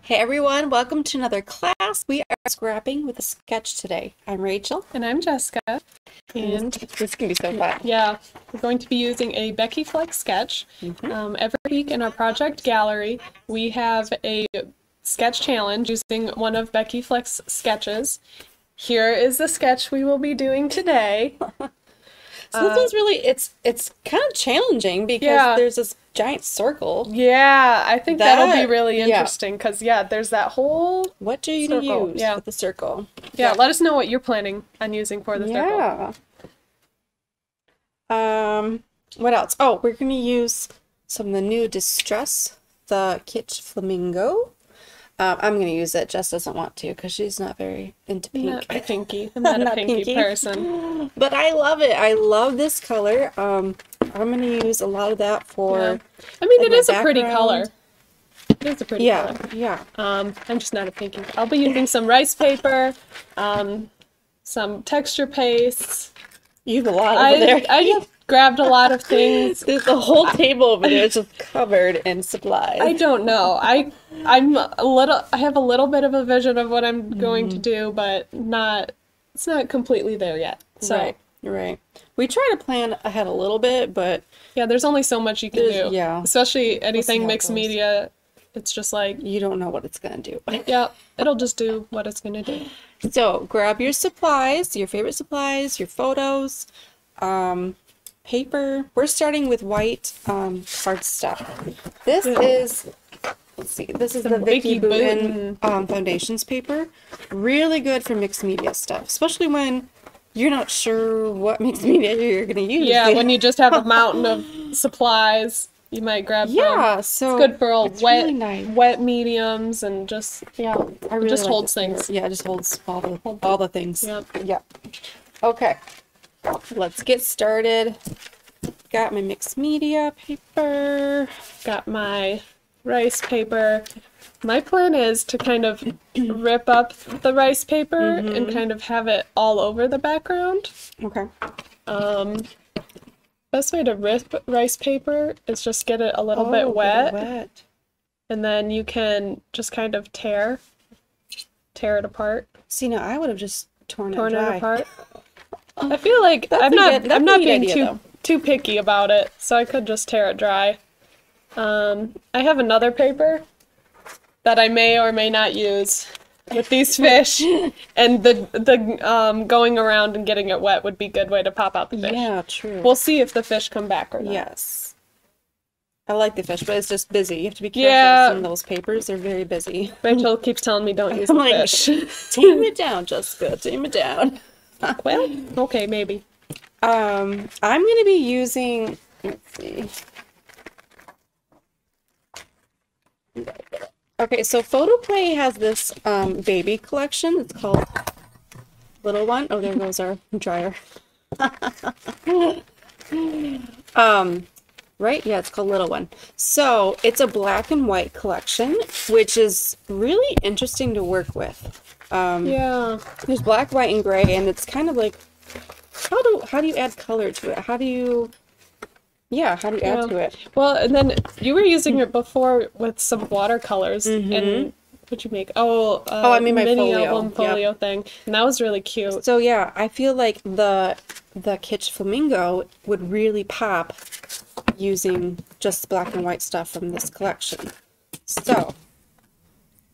Hey everyone, welcome to another class. We are scrapping with a sketch today. I'm Rachel. And I'm Jessica. And this can be so fun. yeah, we're going to be using a Becky Fleck Sketch. Every week in our project gallery, we have a sketch challenge using one of Becky Fleck's sketches. Here is the sketch we will be doing today. So this one's really, it's kind of challenging because there's this giant circle. Yeah, I think that'll be really interesting because, there's that whole What do you circle. use with the circle? Yeah, let us know what you're planning on using for the circle. What else? Oh, we're going to use some of the new Distress, the Kitsch Flamingo. I'm going to use it. Jess doesn't want to because she's not very into pink. I'm not a pinky person. But I love it. I love this color. I'm going to use a lot of that for I mean, it is a pretty color. It is a pretty color. Yeah. I'm just not a pinky. I'll be using some rice paper, some texture pastes. You have a lot over there. I grabbed a lot of things. There's a whole table over there just covered in supplies. I don't know. I have a little bit of a vision of what I'm going to do, but it's not completely there yet. So Right. We try to plan ahead a little bit, but yeah, there's only so much you can do. Yeah. Especially anything mixed media. It's just like you don't know what it's gonna do. Yeah, it'll just do what it's gonna do. So grab your supplies, your favorite supplies, your photos, paper. We're starting with white cardstock. This is, let's see, this is the Becky Fleck Foundations paper. Really good for mixed media stuff, especially when you're not sure what mixed media you're gonna use. Yeah, when you just have a mountain of supplies. You might grab so it's good for all really nice. wet mediums and just I really it just like holds things. Yeah, it just holds all the things. Yep. Okay. Let's get started. Got my mixed media paper. Got my rice paper. My plan is to kind of rip up the rice paper and kind of have it all over the background. Okay. Best way to rip rice paper is just get it a little bit wet, and then you can just kind of tear it apart. See, now I would have just torn it apart. I feel like I'm not being too picky about it, so I could just tear it dry. I have another paper that I may or may not use with these fish, and the going around and getting it wet would be a good way to pop out the fish. Yeah, true. We'll see if the fish come back or not. Yes. I like the fish, but it's just busy. You have to be careful with some of those papers. They're very busy. Rachel keeps telling me don't use the fish. Tame it down, Jessica. Tame it down. Well, okay, maybe. I'm going to be using, let's see. Okay, so Photoplay has this baby collection. It's called Little One. Oh, there goes our dryer. Right? Yeah, it's called Little One. So it's a black and white collection, which is really interesting to work with. There's black, white, and gray, and it's kind of like, how do you add color to it? How do you add to it? Well, and then you were using it before with some watercolors, and what'd you make? I made my mini folio. album folio thing, and that was really cute. So yeah, I feel like the Kitsch Flamingo would really pop using just black and white stuff from this collection. So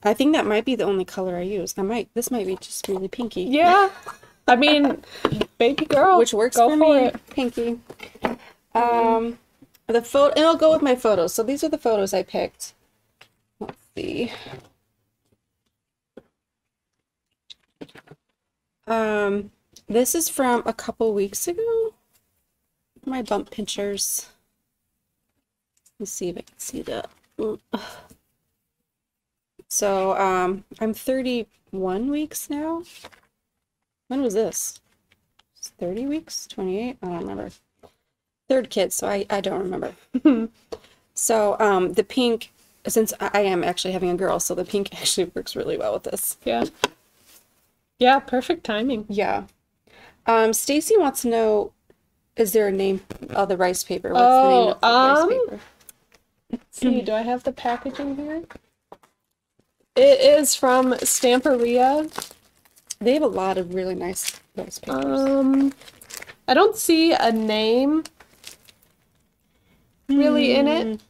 I think that might be the only color I use. This might be just really pinky. Yeah, I mean, baby girl, which works for me. Pinky. The photo, and I'll go with my photos. So these are the photos I picked. Let's see. This is from a couple weeks ago. My bump pinchers. Let's see if I can see that. So, I'm 31 weeks now. When was this? 30 weeks? 28? I don't remember. Third kid, so I don't remember. So the pink, since I am actually having a girl, so the pink actually works really well with this. Yeah, perfect timing. Yeah. Stacy wants to know, is there a name of the rice paper? What's the name of the rice paper? Let's see, do I have the packaging here? It is from Stamperia. They have a lot of really nice papers. I don't see a name really in it.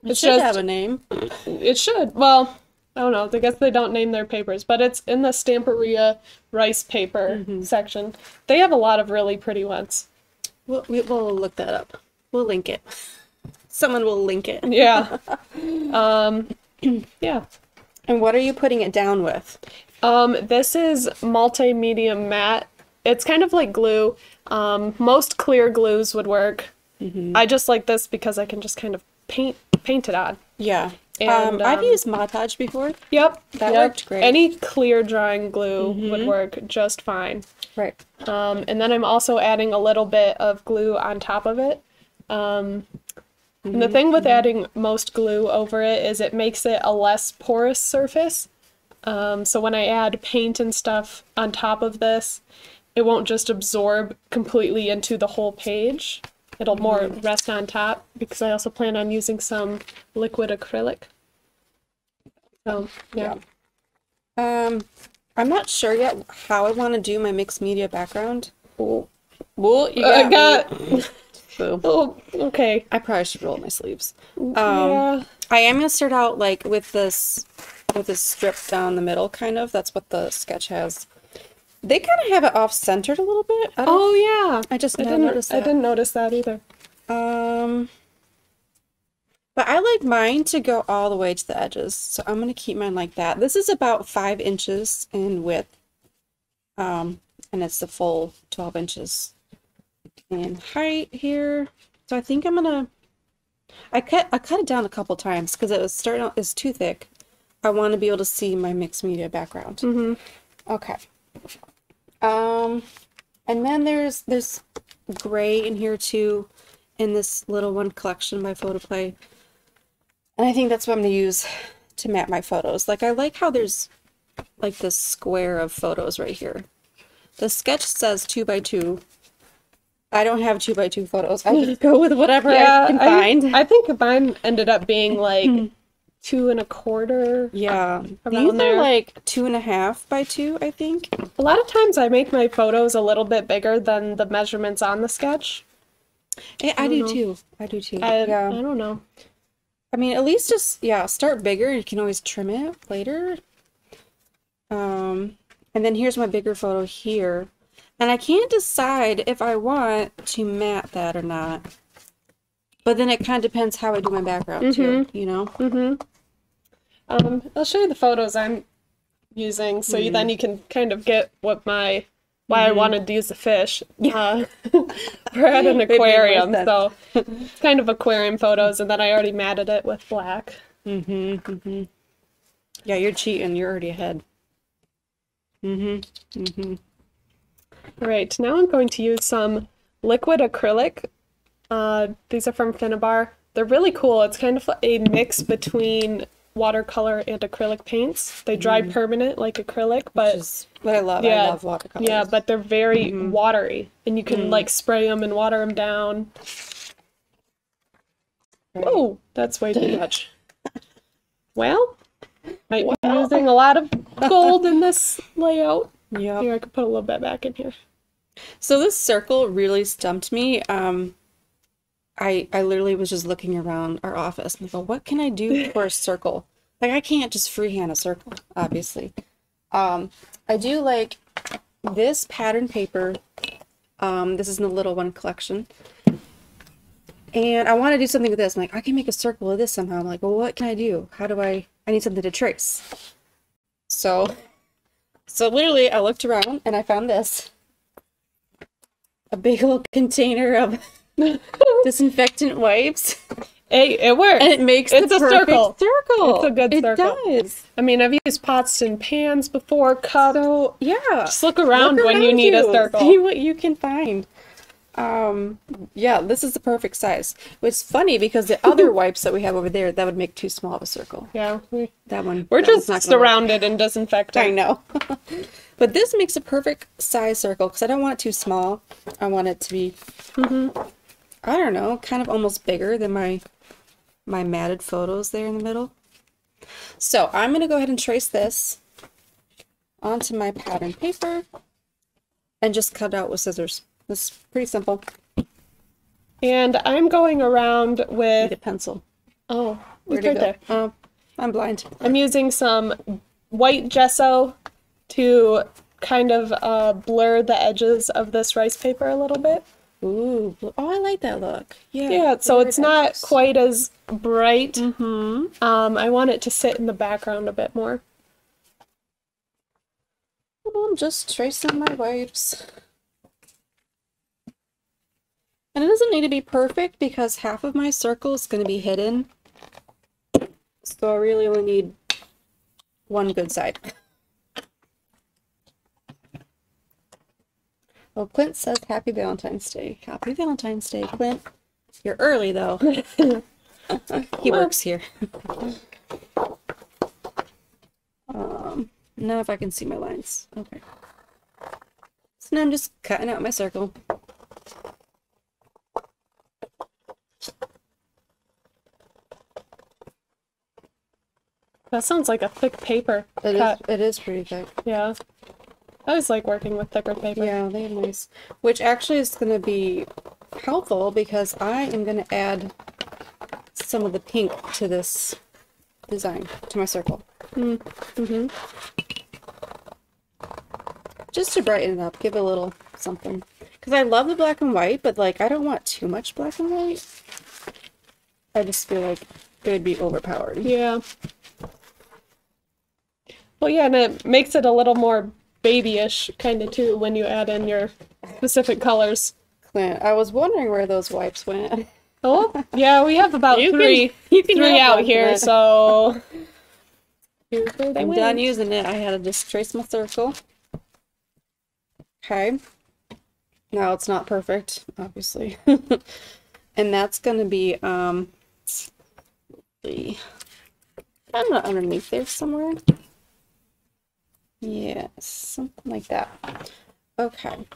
It should have a name. It should. Well, I don't know. I guess they don't name their papers, but it's in the Stamperia rice paper section. They have a lot of really pretty ones. We'll look that up. We'll link it. Someone will link it. Yeah. Yeah. And what are you putting it down with? This is multimedia matte. It's kind of like glue. Most clear glues would work. I just like this because I can just kind of paint it on. Yeah. And I've used Mod Podge before. Yep. That worked great. Any clear drawing glue would work just fine. Right. And then I'm also adding a little bit of glue on top of it. And the thing with adding most glue over it is it makes it a less porous surface. So when I add paint and stuff on top of this, it won't just absorb completely into the whole page. It'll more rest on top because I also plan on using some liquid acrylic. So, yeah. I'm not sure yet how I want to do my mixed media background. Well, you got me. Boo. Oh, okay. I probably should roll my sleeves. Yeah. I am gonna start out like with this strip down the middle, kind of. That's what the sketch has. They kind of have it off-centered a little bit. Oh yeah. I didn't notice that. I didn't notice that either. But I like mine to go all the way to the edges, so I'm gonna keep mine like that. This is about 5 inches in width, and it's the full 12 inches in height here. So I think I'm gonna. I cut it down a couple times because it was starting out is too thick. I want to be able to see my mixed media background. Okay. And then there's gray in here too, in this little one collection by Photoplay. And I think that's what I'm going to use to map my photos. Like, I like how there's like this square of photos right here. The sketch says 2 by 2. I don't have 2 by 2 photos. I just go with whatever I can find. I think mine ended up being like 2 1/4. Yeah. These are like 2.5 by 2, I think. A lot of times I make my photos a little bit bigger than the measurements on the sketch. I do too. I do too. I don't know. I mean, at least just, start bigger. You can always trim it later. And then here's my bigger photo here. And I can't decide if I want to matte that or not. But then it kind of depends how I do my background too, you know? I'll show you the photos I'm using so then you can kind of get what why I wanted to use the fish. We're at an aquarium, so it's kind of aquarium photos, and then I already matted it with black. Yeah, you're cheating. You're already ahead. All right, now I'm going to use some liquid acrylic. These are from Finnabar. They're really cool. It's kind of a mix between watercolor and acrylic paints. They dry permanent like acrylic, but which is what I love. I love watercolors. Yeah, but they're very watery, and you can like spray them and water them down. Right. Oh, that's way too much. Well, might be using a lot of gold in this layout. Yeah. Here, I could put a little bit back in here. So this circle really stumped me. I literally was just looking around our office and I go, what can I do for a circle? Like, I can't just freehand a circle, obviously. I do like this pattern paper. This is in the little one collection. And I want to do something with this. I'm like, I can make a circle of this somehow. I'm like, well, what can I do? How do I need something to trace. So literally I looked around and I found this. A big old container of disinfectant wipes. Hey, it works. And it makes the perfect circle. It's a good circle. It does. I mean, I've used pots and pans before, cups. So, yeah. Just look around when you need a circle. See what you can find. Yeah, this is the perfect size. It's funny because the other wipes that we have over there, that would make too small of a circle. Yeah. We're just surrounded in disinfectant. I know. But this makes a perfect size circle because I don't want it too small. I want it to be, I don't know, kind of almost bigger than my matted photos there in the middle. So I'm going to go ahead and trace this onto my pattern paper and just cut out with scissors. This is pretty simple. And I'm going around with... Need a pencil. Oh, Where'd it's it right go? there. I'm blind. I'm using some white gesso to kind of blur the edges of this rice paper a little bit. Ooh, oh, I like that look. Yeah. Yeah, so it's not quite as bright. Mm-hmm. I want it to sit in the background a bit more. I'm just tracing my whites. And it doesn't need to be perfect because half of my circle is going to be hidden. So I really only need one good side. Well, Clint says Happy Valentine's Day. Happy Valentine's Day, Clint. You're early, though. He works here. Now if I can see my lines. Okay. So now I'm just cutting out my circle. That sounds like a thick paper. It is pretty thick. Yeah. I always like working with thicker paper. Yeah, they're nice. Which actually is going to be helpful because I am going to add some of the pink to this design, to my circle. Mm-hmm. Just to brighten it up, give it a little something. Because I love the black and white, but like I don't want too much black and white. I just feel like it would be overpowered. Yeah. Well, yeah, and it makes it a little more babyish kind of too when you add in your specific colors. Clint, I was wondering where those wipes went. Oh, yeah, we have about three out here, so here's where they I'm went. done using it. I had to just trace my circle. Okay. Now it's not perfect, obviously. And that's going to be, I don't know, underneath there somewhere. Yeah, something like that. Okay.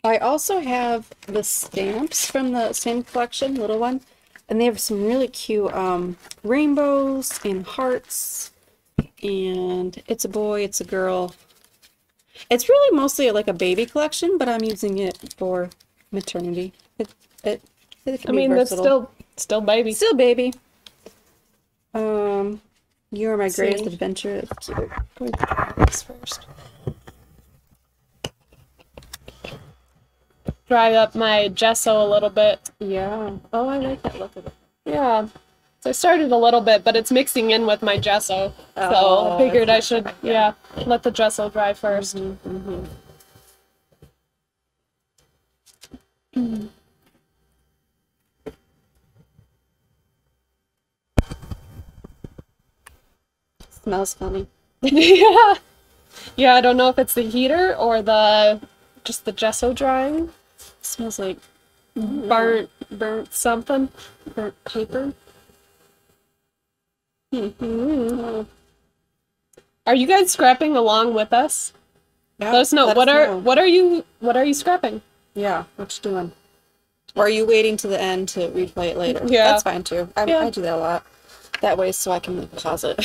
I also have the stamps from the same collection, little one, and they have some really cute rainbows and hearts, and it's a boy, it's a girl. It's really mostly like a baby collection, but I'm using it for maternity. It can be versatile. It's still baby. Still baby. You are my greatest adventure. Cute. Going to try this first. Dry up my gesso a little bit. Yeah. Oh, I like that look of it. Yeah. So I started a little bit, but it's mixing in with my gesso. So I figured I should, let the gesso dry first. Mm-hmm. Smells funny. Yeah. Yeah, I don't know if it's the heater or just the gesso drying. It smells like burnt something. burnt paper. Mm-hmm. Are you guys scrapping along with us? Yeah, let us know. What are you scrapping? Yeah, what you doing? Or are you waiting to the end to replay it later? Yeah. That's fine too. I do that a lot. That way so I can pause it.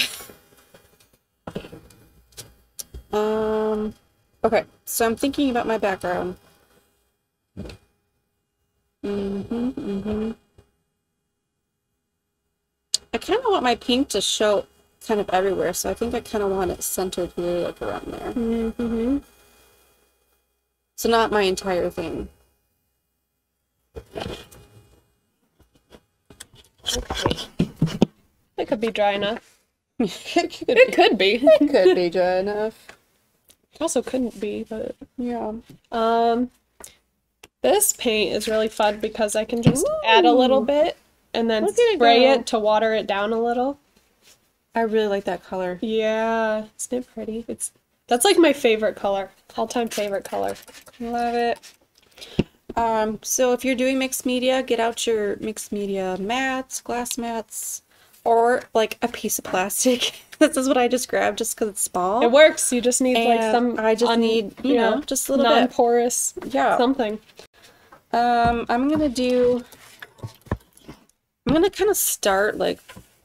Okay, so I'm thinking about my background. I kind of want my pink to show kind of everywhere, so I think I kind of want it centered here, like around there. Mm-hmm. So not my entire thing. Okay. It could be dry enough. It could be. It could be dry enough. Also couldn't be, but yeah. This paint is really fun because I can just add a little bit and then spray it to water it down a little. I really like that color. Yeah, isn't it pretty? That's like my favorite color, all-time favorite color. Love it. So if you're doing mixed media, get out your mixed media mats, glass mats, or like a piece of plastic. This is what I just grabbed just because it's small. It works. You just need like some. I just need, just a little non-porous something. I'm gonna kind of start like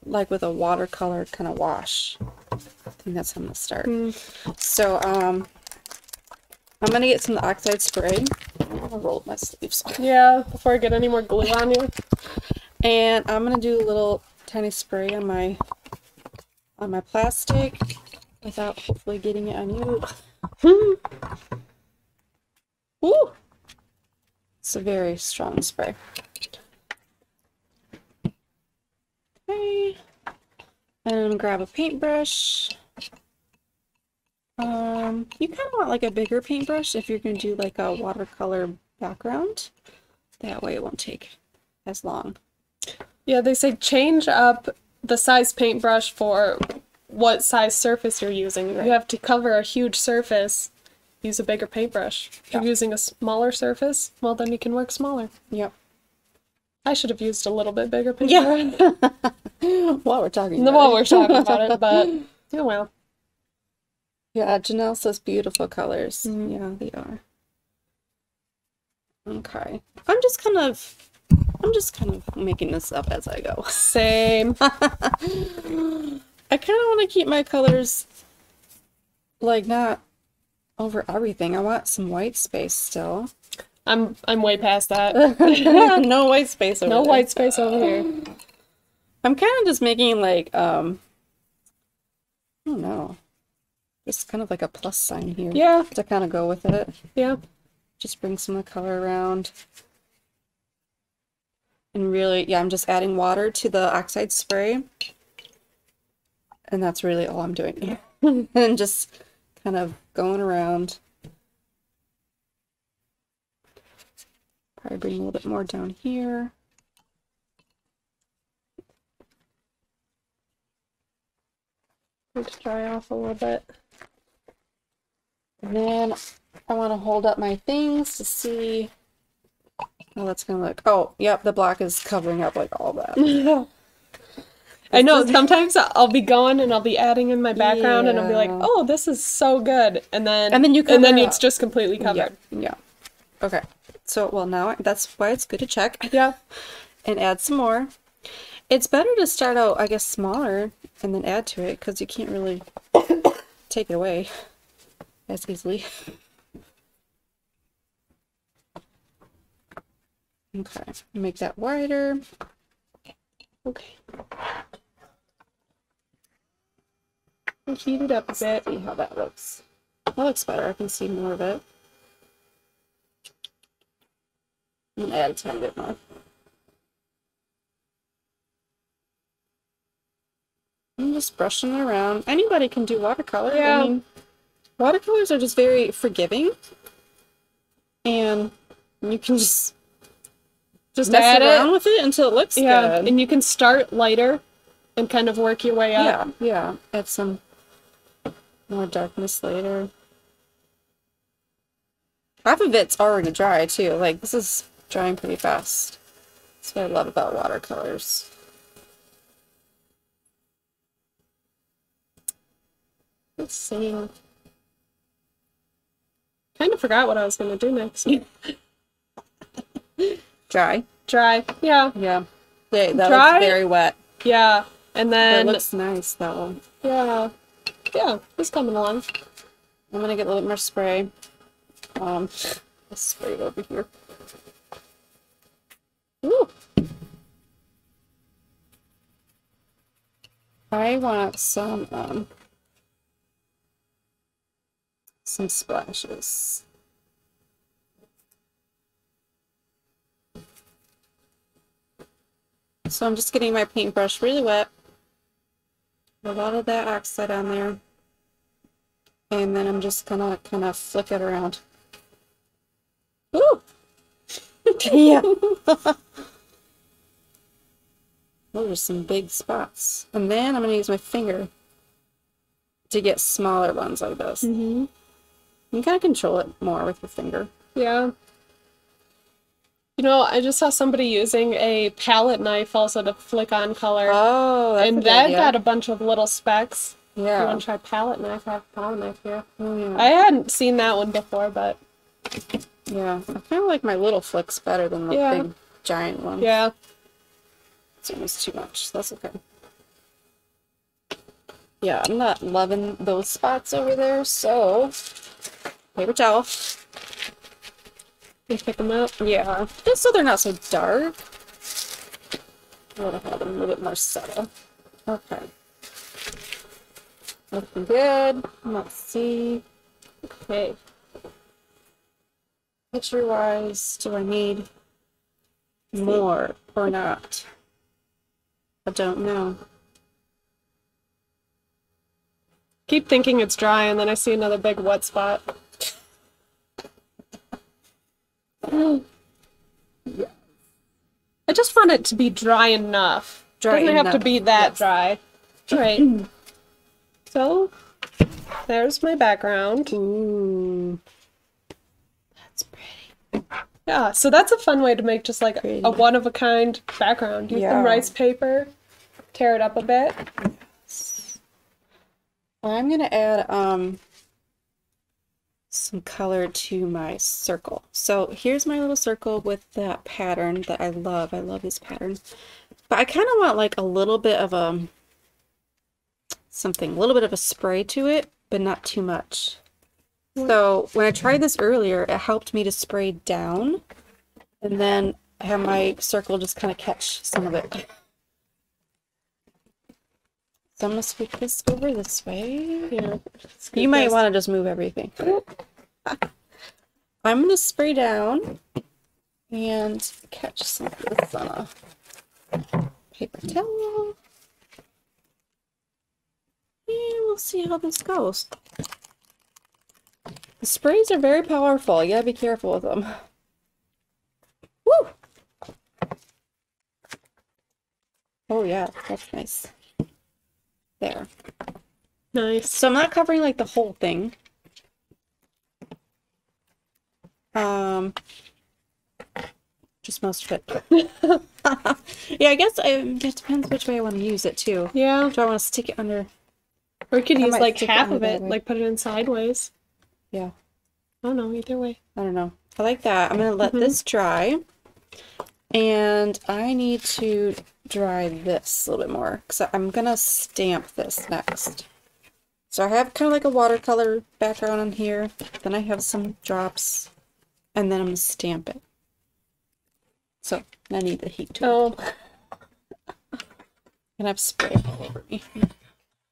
like with a watercolor kind of wash. I think that's how I'm gonna start. So I'm gonna get some of the oxide spray. I'm gonna roll up my sleeves. Yeah, before I get any more glue on you. And I'm gonna do a little tiny spray on my plastic without hopefully getting it on you. Ooh! It's a very strong spray. Okay. And grab a paintbrush. You kind of want like a bigger paintbrush if you're going to do like a watercolor background. That way it won't take as long. Yeah, they say change up the size paintbrush for what size surface you're using. If you have to cover a huge surface, use a bigger paintbrush. If you're using a smaller surface, well, then you can work smaller. Yep. I should have used a little bit bigger paintbrush. Yeah. While we're talking about it, but oh well. Yeah, Janelle says beautiful colors. Yeah, they are. Okay. I'm just kind of making this up as I go. Same. I kind of want to keep my colors like not over everything. I want some white space still. I'm way past that. No white space over No there. white space over here. I'm kind of just making like I don't know. Just kind of like a plus sign here. Yeah. To kind of go with it. Yeah. Just bring some of the color around. And really, yeah, I'm just adding water to the oxide spray. And that's really all I'm doing. And just kind of going around. Probably bring a little bit more down here. Need to dry off a little bit. And then I want to hold up my things to see how that's going to look. Oh, yep, the black is covering up like all that. I know, sometimes I'll be going and I'll be adding in my background and I'll be like, oh, this is so good. And then it's just completely covered. Yeah. Okay. So, well, now that's why it's good to check. Yeah. And add some more. It's better to start out, I guess, smaller and then add to it because you can't really take it away as easily. Okay, make that wider. Okay. I'll heat it up a bit. See how that looks. That looks better. I can see more of it. And add a tiny bit more. I'm just brushing it around. Anybody can do watercolor. Yeah. I mean, watercolors are just very forgiving. And you can just mess around with it until it looks good. And you can start lighter and kind of work your way up. Yeah. Add some more darkness later. Half of it's already dry too. Like, this is drying pretty fast. That's what I love about watercolors. Let's see. Kind of forgot what I was going to do next. Dry. Yeah. Yeah. That looks very wet. Yeah. And then that looks nice, that one. Yeah. Yeah, it's coming along. I'm gonna get a little bit more spray. Let's spray it over here. Ooh. I want some splashes. So I'm just getting my paintbrush really wet. A lot of that oxide on there. And then I'm just gonna kind of flick it around. Ooh! Yeah. Those are some big spots. And then I'm gonna use my finger to get smaller ones like this. Mm-hmm. You can kind of control it more with your finger. Yeah. You know, I just saw somebody using a palette knife also to flick on color. Oh, that's and that got a bunch of little specks. Yeah. You want to try palette knife? I have a palette knife here. Oh, yeah. I hadn't seen that one before, but... Yeah, I kind of like my little flicks better than the big, giant one. Yeah. It's almost too much. That's okay. Yeah, I'm not loving those spots over there, so paper towel. You pick them up? Yeah, just so they're not so dark. I want to have them a little bit more subtle. Okay. Looking good. Let's see. Okay. Picture-wise, do I need more or not? I don't know. Keep thinking it's dry, and then I see another big wet spot. Yeah. I just want it to be dry enough. Dry Doesn't have to enough. be that Yes. dry. Right. So, there's my background. Ooh. That's pretty. Yeah, so that's a fun way to make just like Pretty. a one-of-a-kind background. Use some Yeah. rice paper, tear it up a bit. I'm gonna add some color to my circle. So here's my little circle with that pattern that I love. I love this pattern. But I kind of want like a little bit of a little bit of a spray to it, but not too much. So when I tried this earlier, it helped me to spray down and then have my circle just kind of catch some of it. So I'm gonna scoop this over this way. Yeah. You might want to just move everything. I'm gonna spray down and catch some of this on a paper towel. And we'll see how this goes. The sprays are very powerful. You gotta be careful with them. Woo! Oh yeah, that's nice. There. Nice. So I'm not covering like the whole thing. Just most of it. Yeah, I guess it depends which way I want to use it too. Yeah. Do I want to stick it under? Or you could use might like stick it half under of that it, way. like put it in sideways. Yeah, I don't know, either way. I don't know. I like that. I'm gonna let this dry, and I need to dry this a little bit more because I'm gonna stamp this next. So I have kind of like a watercolor background on here. Then I have some drops, and then I'm gonna stamp it. So I need the heat tool. Oh, And I've spray all over me.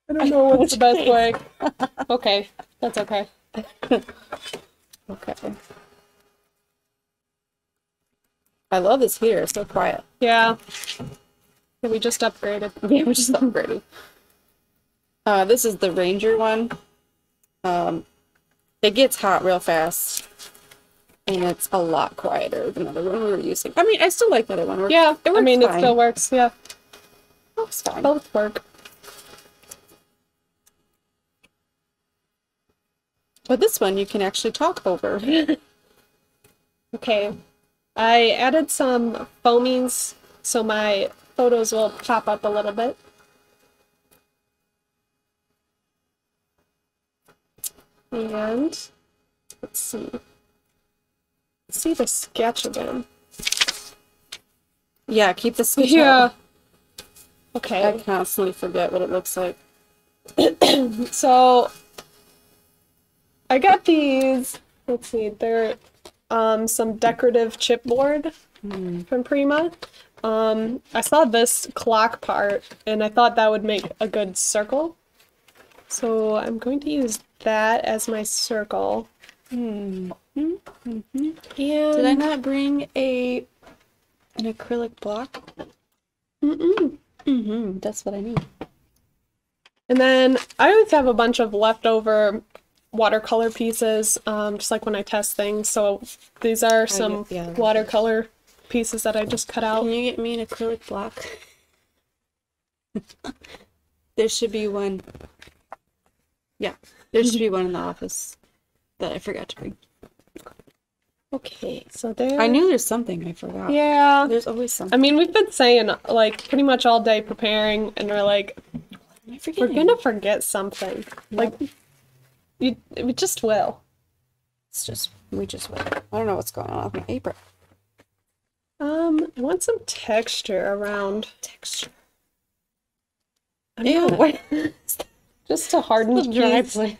I don't know what's the best way. Okay, that's okay. Okay. I love this heater. It's so quiet. Yeah. Yeah, we just upgraded. Yeah, we're just upgrading. This is the Ranger one. It gets hot real fast. And it's a lot quieter than the other one we were using. I mean, I still like the other one. Yeah, it works I mean, fine. it still works. Yeah, Works fine. both work. But this one you can actually talk over. Okay, I added some foamings so my photos will pop up a little bit. And let's see. Let's see the sketch again. Yeah, keep the sketch Yeah. out. I Okay, constantly forget what it looks like. so I got these. Let's see, they're some decorative chipboard from Prima. I saw this clock part and I thought that would make a good circle. So I'm going to use that as my circle. Mm-hmm. And Did I not bring an acrylic block? That's what I need. And then I always have a bunch of leftover watercolor pieces, just like when I test things. So these are some yeah. watercolor pieces that I just cut out. Can you get me an acrylic block? There should be one. Yeah, there should be one in the office that I forgot to bring. Okay, so there. I knew there's something I forgot. Yeah. There's always something. I mean, we've been saying like pretty much all day preparing, and we're like, Am I we're forgetting? gonna forget something. Like, we just will. We just wait. I don't know what's going on with my apron. I want some texture around. Texture. I'm Ew, not- what is that? just to harden The dry these. place.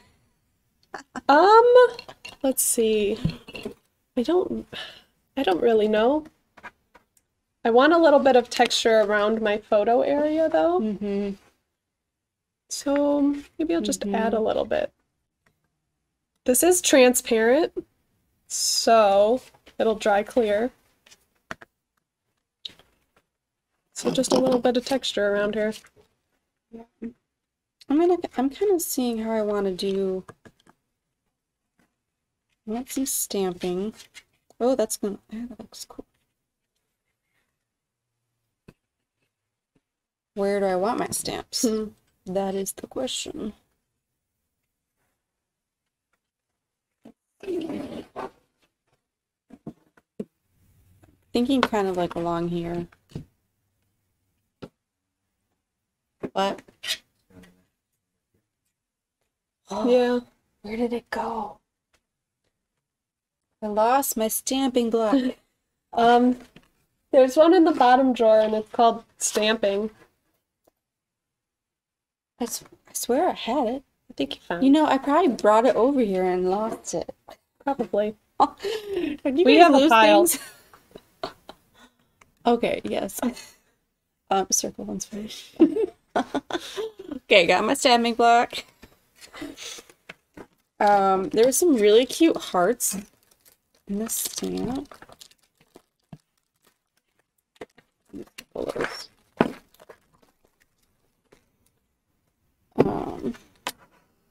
Let's see. I don't really know. I want a little bit of texture around my photo area though. Mm-hmm. So maybe I'll just add a little bit. This is transparent, so it'll dry clear. So just a little bit of texture around here. Yeah. I'm kind of seeing how I want to do. Let's see, stamping. Oh, that looks cool. Where do I want my stamps? That is the question. Thinking kind of like along here. But yeah. Where did it go? I lost my stamping block. There's one in the bottom drawer and it's called stamping. I swear I had it. I think you found it. You know, I probably brought it over here and lost it. Probably. We have a pile. Okay, yes. Circle one's fine. Okay, got my stamping block. There were some really cute hearts in this stamp.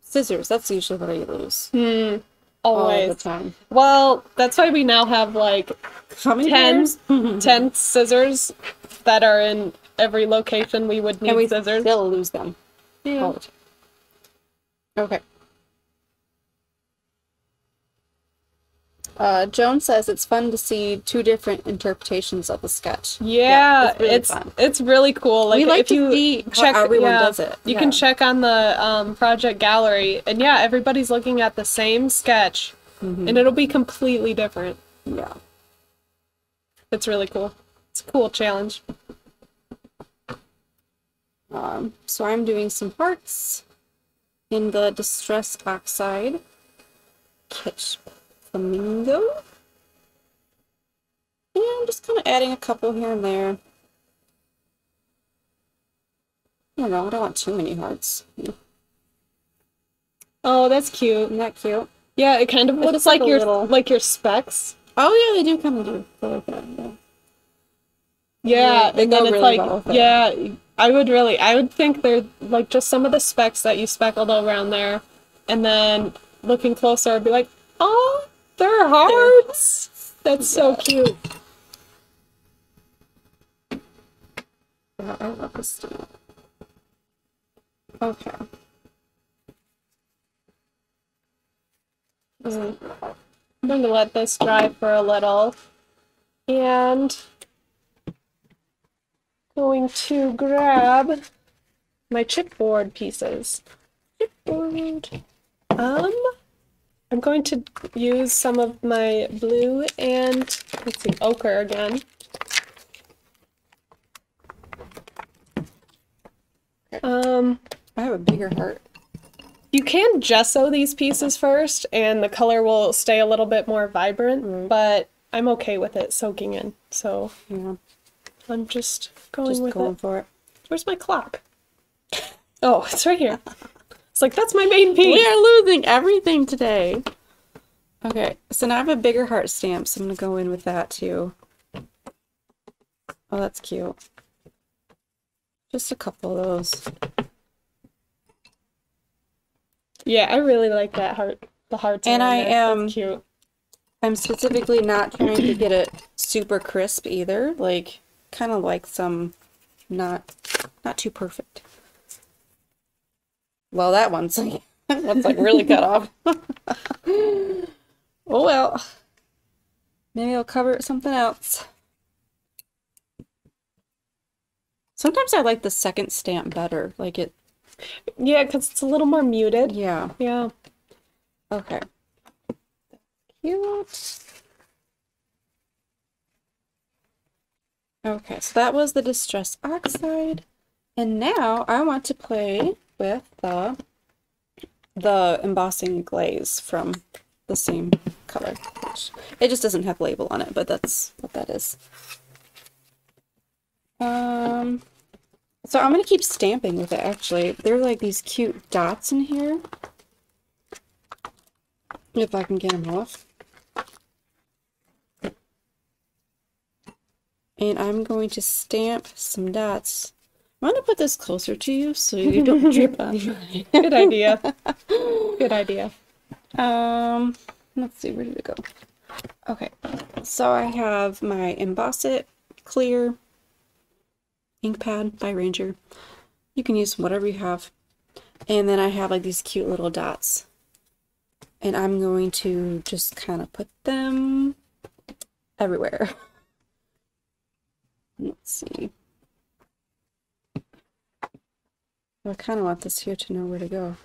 Scissors, that's usually what I lose. Always. All the time. Well, that's why we now have like 10 scissors that are in every location we would need and we scissors. Still lose them. Yeah. All the time. Okay. Joan says it's fun to see two different interpretations of the sketch. Yeah, it's really fun. It's really cool. Like, we like if you to see check, how everyone does it. You can check on the project gallery, and yeah, everybody's looking at the same sketch, and it'll be completely different. Yeah. It's really cool. It's a cool challenge. So I'm doing some hearts in the Distress Oxide Kitsch Flamingo. And I'm just kind of adding a couple here and there. I don't know, I don't want too many hearts. Oh, that's cute. Isn't that cute? Yeah, it kind of looks like your specs. Oh yeah, they do kind of do. I like that, yeah. Yeah, they and go then it's really like, well with it. yeah, I would think they're like just some of the specks that you speckled around there, and then looking closer, I'd be like, oh, they're hearts. That's so cute. Yeah, I love this stamp. Okay. I'm going to let this dry for a little, and going to grab my chipboard pieces. Chipboard. I'm going to use some of my blue and, let's see, ochre again. I have a bigger heart. You can gesso these pieces first, and the color will stay a little bit more vibrant, but I'm okay with it soaking in, so yeah. I'm just going for it. Where's my clock? Oh, it's right here. It's like, that's my main piece. We are losing everything today. Okay, so now I have a bigger heart stamp, so I'm going to go in with that too. Oh, that's cute. Just a couple of those. Yeah, I really like that heart. The hearts. And I am That's cute. I'm specifically not trying to get it super crisp either. Like, kind of like some not too perfect. Well, that one's like really cut off. Oh well. Maybe I'll cover it with something else. Sometimes I like the second stamp better. Like it. Yeah, because it's a little more muted. Yeah. Yeah. Okay. Cute. Okay, so that was the Distress Oxide. And now I want to play with the the embossing glaze from the same color. It just doesn't have label on it, but that's what that is. So I'm gonna keep stamping with it, actually. There are like these cute dots in here. If I can get them off. And I'm going to stamp some dots. I'm gonna put this closer to you so you don't drip on me. Good idea. Good idea. Let's see, where did it go? Okay, so I have my Emboss It clear ink pad by Ranger. You can use whatever you have. And then I have like these cute little dots. And I'm going to just kind of put them everywhere. Let's see. I kind of want this here to know where to go.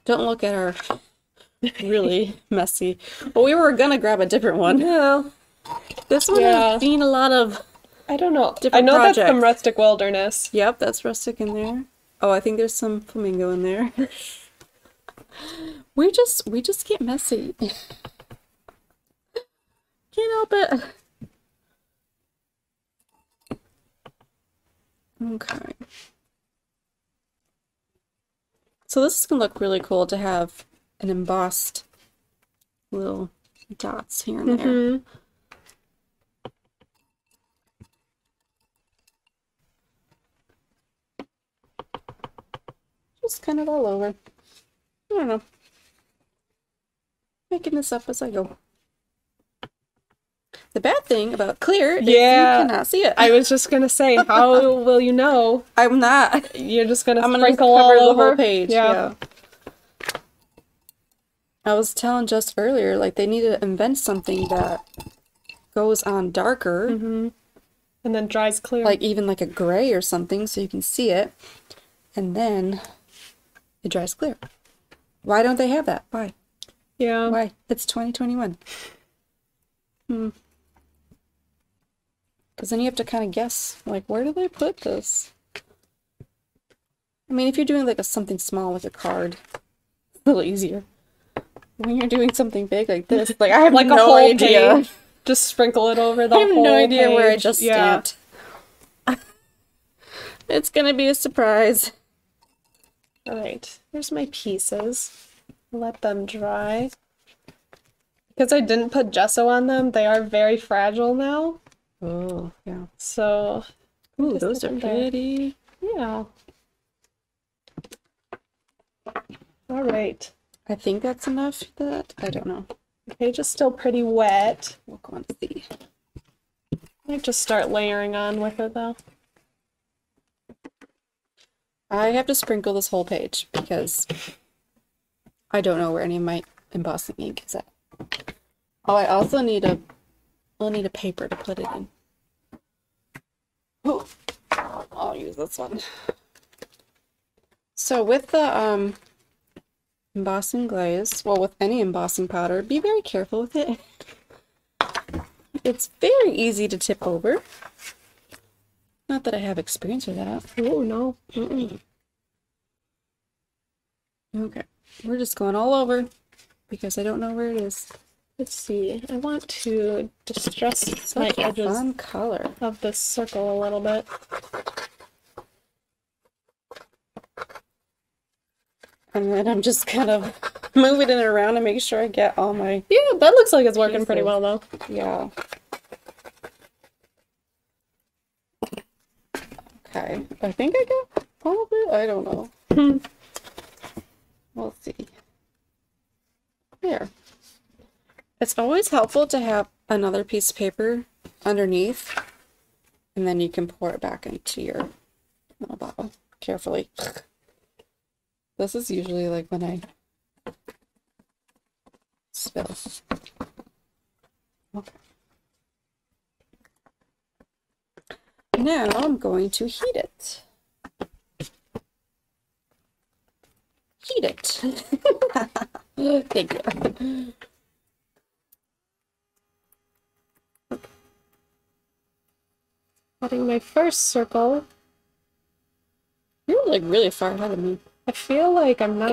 Don't look at our really messy. Well, we were gonna grab a different one. Yeah. This one has seen a lot of, I don't know. different I know projects. that's some rustic wilderness. Yep, that's rustic in there. Oh, I think there's some flamingo in there. We just get messy. Can't help it. Okay. So this is gonna look really cool to have an embossed little dots here and there. Just kind of all over. I don't know. Making this up as I go. The bad thing about clear is you cannot see it. I was just gonna say, how will you know? I'm not. You're just gonna I'm sprinkle gonna cover all the over whole page. Yeah. I was telling just earlier, like they need to invent something that goes on darker, and then dries clear. like even like a gray or something, so you can see it, and then it dries clear. Why don't they have that? Why? Yeah. Why? It's 2021. Because then you have to kind of guess, like, where do they put this? I mean, if you're doing like something small like a card, it's a little easier. When you're doing something big like this, like I have like no a whole idea. page. Just sprinkle it over the whole I have no idea page. where I just stamped. It's gonna be a surprise. All right, here's my pieces. Let them dry. Because I didn't put gesso on them, they are very fragile now. Oh, yeah. So, ooh, those are pretty. Yeah. All right. I think that's enough for that. I don't know. The page is still pretty wet. We'll go on to see. I might just start layering on with it though. I have to sprinkle this whole page because I don't know where any of my embossing ink is at. Oh, I also need I'll need a paper to put it in. Oh, I'll use this one. So with the embossing glaze, well, with any embossing powder, be very careful with it. It's very easy to tip over. Not that I have experience with that. Oh, no. Okay, we're just going all over because I don't know where it is. Let's see. I want to distress my edges Fun color of this circle a little bit. And then I'm just kind of moving it around to make sure I get all my... Yeah, that looks like it's working pieces. pretty well though. Yeah. Okay, I think I got all of it. I don't know. We'll see. There. It's always helpful to have another piece of paper underneath, and then you can pour it back into your little bottle carefully. This is usually like when I spill. Okay. Now I'm going to heat it. Heat it. Thank you. Adding my first circle. You're like really far ahead of me. I feel like I'm not.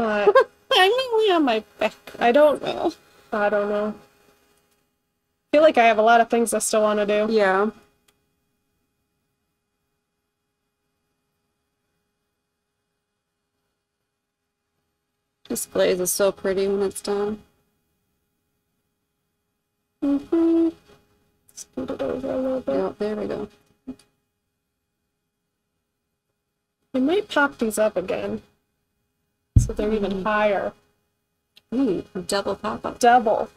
I'm only on my back. I don't know. I don't know. I feel like I have a lot of things I still want to do. Yeah. This glaze is so pretty when it's done. Scoot it over a little bit. Yeah, there we go. I might pop these up again, so they're even higher. Ooh, a double pop-up. Double.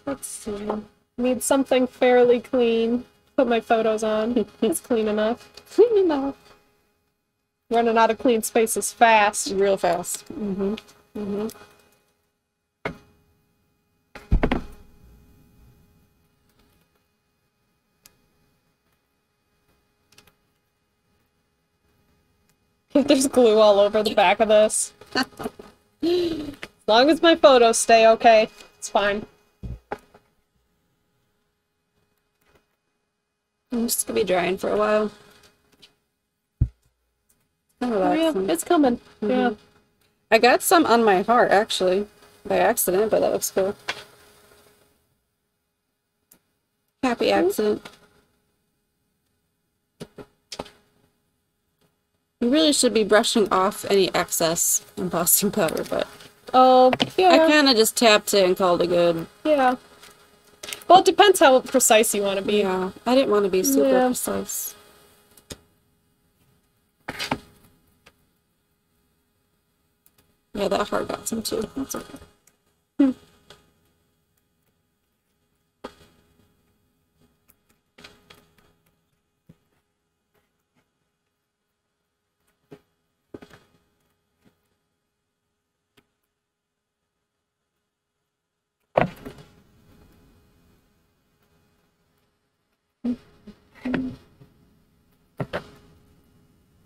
Let's see. Need something fairly clean. Put my photos on. It's clean enough. Clean enough. Running out of clean spaces fast. Real fast. If there's glue all over the back of this. As long as my photos stay okay, it's fine. I'm just gonna be drying for a while. Oh, yeah, it's coming. Yeah. I got some on my heart, actually. By accident, but that looks cool. Happy accident. You really should be brushing off any excess embossing powder, but Oh, yeah. I kind of just tapped it and called it good. Yeah. Well, it depends how precise you want to be. Yeah, I didn't want to be super precise. Yeah, that heart got some too. That's okay.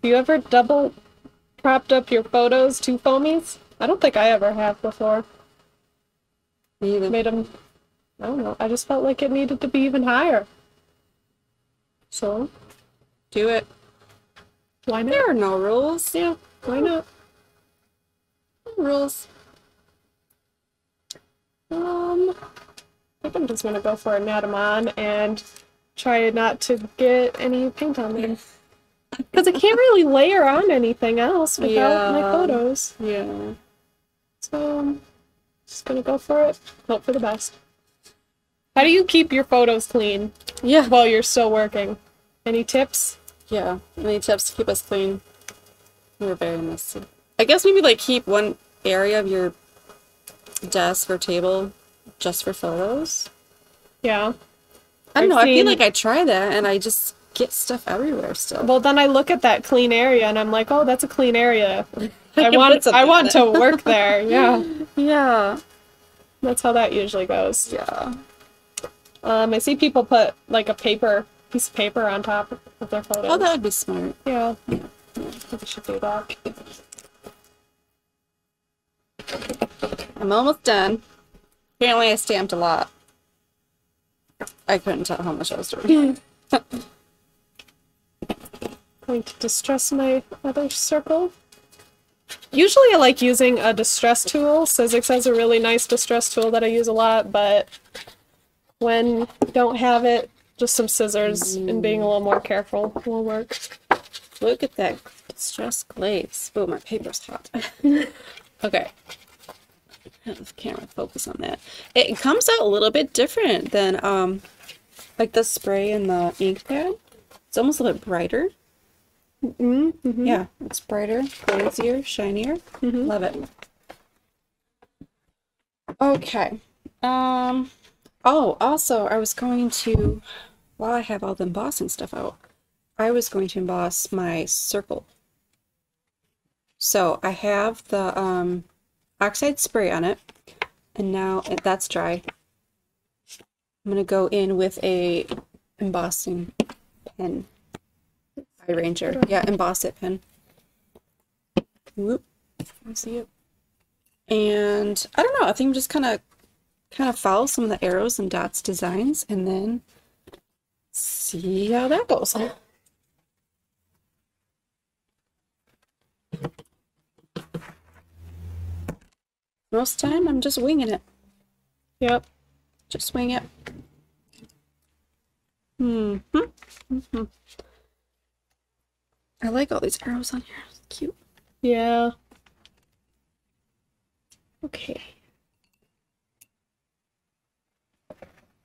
You ever double propped up your photos to foamies? I don't think I ever have before. Me either. Made them, I don't know, I just felt like it needed to be even higher. So, Do it. why not? There are no rules. Yeah, why not? No rules. I think I'm just gonna go for a nat 'em on and try not to get any paint on them. Because I can't really layer on anything else without my photos. Yeah. So, I'm just gonna go for it. Hope for the best. How do you keep your photos clean Yeah. while you're still working? Any tips? Yeah. Any tips to keep us clean? We're very messy. I guess maybe like keep one area of your desk or table just for photos. Yeah. I don't know. I feel like I try that and I just get stuff everywhere still. Well, then I look at that clean area and I'm like, oh, that's a clean area. I want to work there. Yeah. Yeah. That's how that usually goes. Yeah. I see people put like a piece of paper on top of their photos. Oh, that would be smart. Yeah. I think we should do that. I'm almost done. Apparently I stamped a lot. I couldn't tell how much I was doing. Going to distress my other circle. Usually I like using a distress tool. Sizzix has a really nice distress tool that I use a lot, but when you don't have it, just some scissors and being a little more careful will work. Look at that distress glaze. Oh, my paper's hot. Okay. Have the camera focus on that. It comes out a little bit different than like the spray and the ink pad. It's almost a little bit brighter. Yeah, it's brighter, glazier, shinier. Love it. Okay. Oh, also, I was going to, while I have all the embossing stuff out, I was going to emboss my circle. So I have the oxide spray on it, and now that's dry. I'm gonna go in with a embossing pen. Eye Ranger. Yeah, emboss it pen. Whoop. I see it. And I don't know, I think I'm just kind of kind of follow some of the arrows and dots designs and then see how that goes. Most time I'm just winging it. Yep. Just wing it. I like all these arrows on here. It's cute. Yeah. Okay.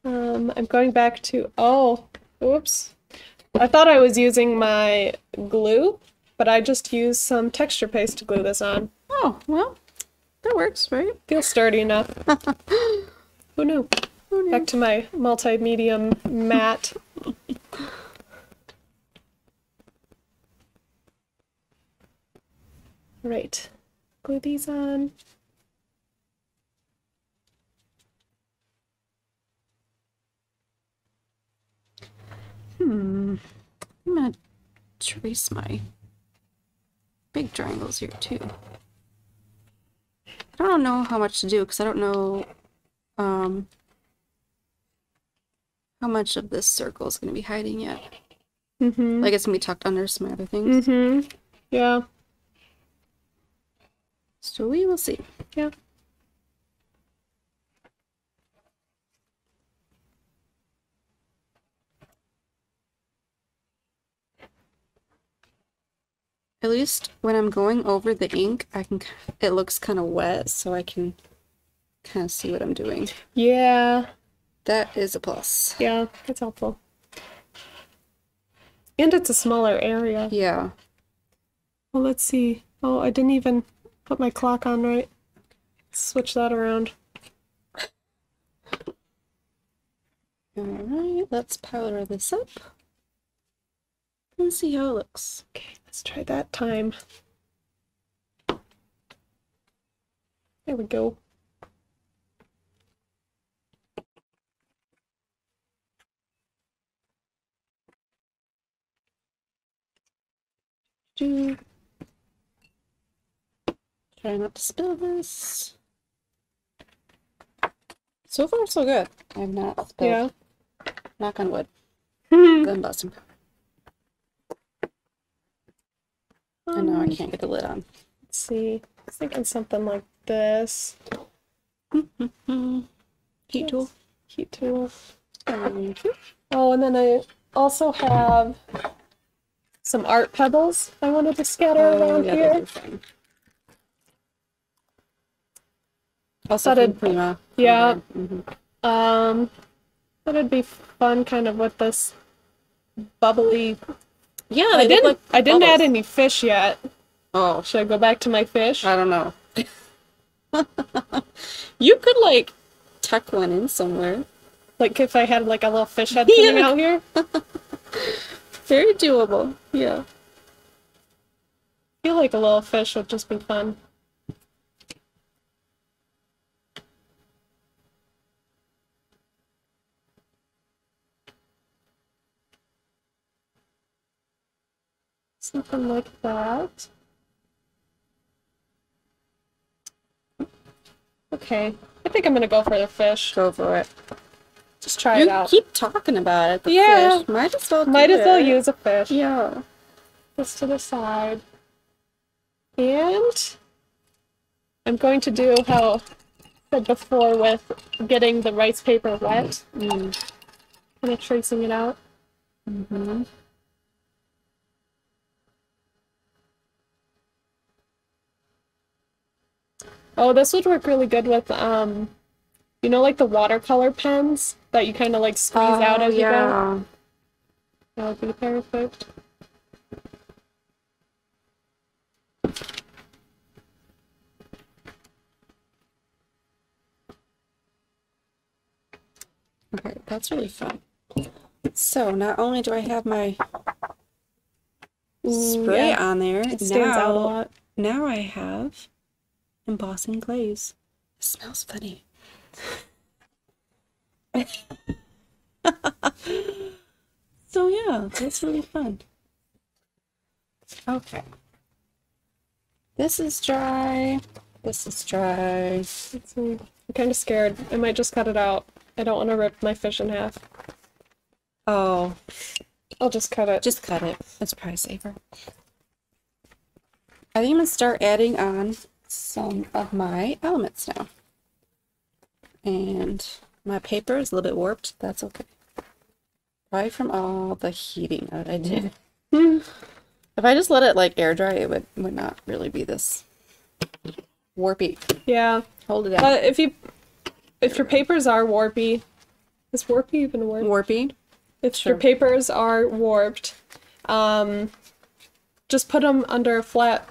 I'm going back to, oh, oops. I thought I was using my glue, but I just used some texture paste to glue this on. Oh, well, that works, right? Feels sturdy enough. Who knew? Who knew? Back to my multi-medium matte. Right. Glue these on. I'm gonna trace my big triangles here too. I don't know how much to do because I don't know how much of this circle is going to be hiding yet. Like it's going to be tucked under some other things. Yeah. So we will see. Yeah. At least when I'm going over the ink, it looks kind of wet, so I can kind of see what I'm doing. Yeah. That is a plus. Yeah, that's helpful. And it's a smaller area. Yeah. Well, let's see. Oh, I didn't even put my clock on right. Switch that around. Alright, let's powder this up and see how it looks. Okay, let's try that time. There we go. Try not to spill this. So far, so good. I've not spilled. Yeah. Knock on wood. Gun busting. And now I can't get the lid on. Let's see. I was thinking something like this. Heat tool. Heat tool. Oh, and then I also have some art pebbles I wanted to scatter around here. Also from Prima. Yeah. That'd be fun kind of with this bubbly. Yeah, I didn't add any fish yet. Oh. Should I go back to my fish? I don't know. You could like tuck one in somewhere. Like if I had like a little fish head coming out here? Very doable. Yeah. I feel like a little fish would just be fun. Something like that. Okay, I think I'm gonna go for the fish. Go for it. Just try it out. You keep talking about it. The yeah. Fish. Might as well use a fish. Yeah. This to the side. And I'm going to do how I said before with getting the rice paper wet. Kind of tracing it out. Oh, this would work really good with, you know, like the watercolor pens that you kind of like squeeze out as you go? That would be perfect. Okay, that's really fun. So, not only do I have my spray on there, it stands out a lot. Now I have embossing glaze. It smells funny. So yeah, that's really fun. Okay. This is dry. This is dry. Let's see. I'm kind of scared. I might just cut it out. I don't want to rip my fish in half. Oh. I'll just cut it. Just cut it. That's probably safer. I think I'm going to start adding on some of my elements now. And my paper is a little bit warped. That's okay. Probably from all the heating that I did. If I just let it like air dry, it would not really be this warpy. Yeah. Hold it out. But if your papers are warpy, is warpy even a word? Warpy? If your papers are warped, just put them under a flat,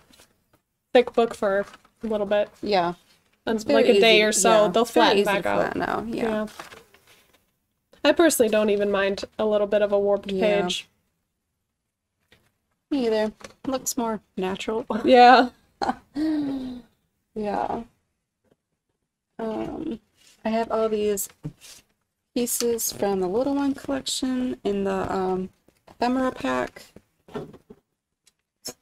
thick book for a little bit. Yeah. Like a day or so, they'll flatten back out. Now. Yeah. I personally don't even mind a little bit of a warped page. Me either. Looks more natural. Yeah. Yeah. I have all these pieces from the Little One collection in the ephemera pack.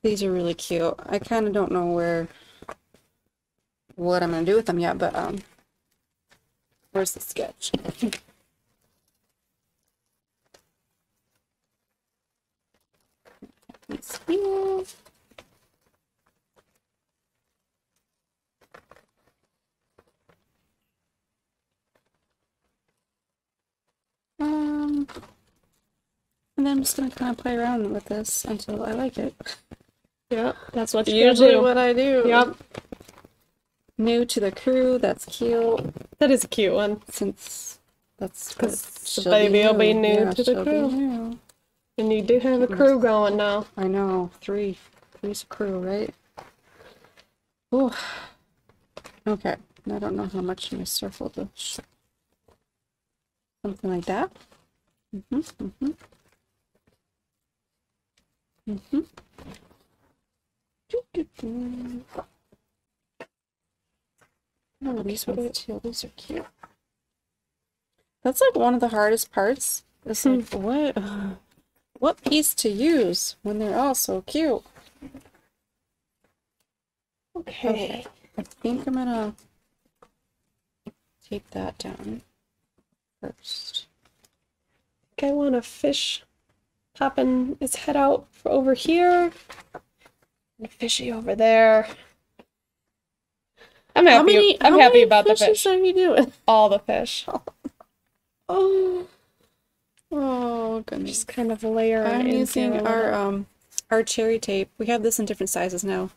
These are really cute. I kind of don't know what I'm gonna do with them yet, but where's the sketch? These here. And then I'm just gonna kind of play around with this until I like it. Yep, that's what Usually what I do. Yep. New to the crew, that's cute. That is a cute one. Since that's because the baby will be new to the crew. And you do have a crew going now. I know. Three's a crew, right? Oh. Okay. I don't know how much my circle to something like that. Oh, these ones too. These are cute. That's like one of the hardest parts. It's like what piece to use when they're all so cute. Okay. I think I'm gonna tape that down first. I think I want a fish popping its head out over here. And a fishy over there. I'm happy. I'm happy about the fish. How many fishes are you doing? All the fish. Oh goodness. Just kind of layer it. I'm using our cherry tape. We have this in different sizes now.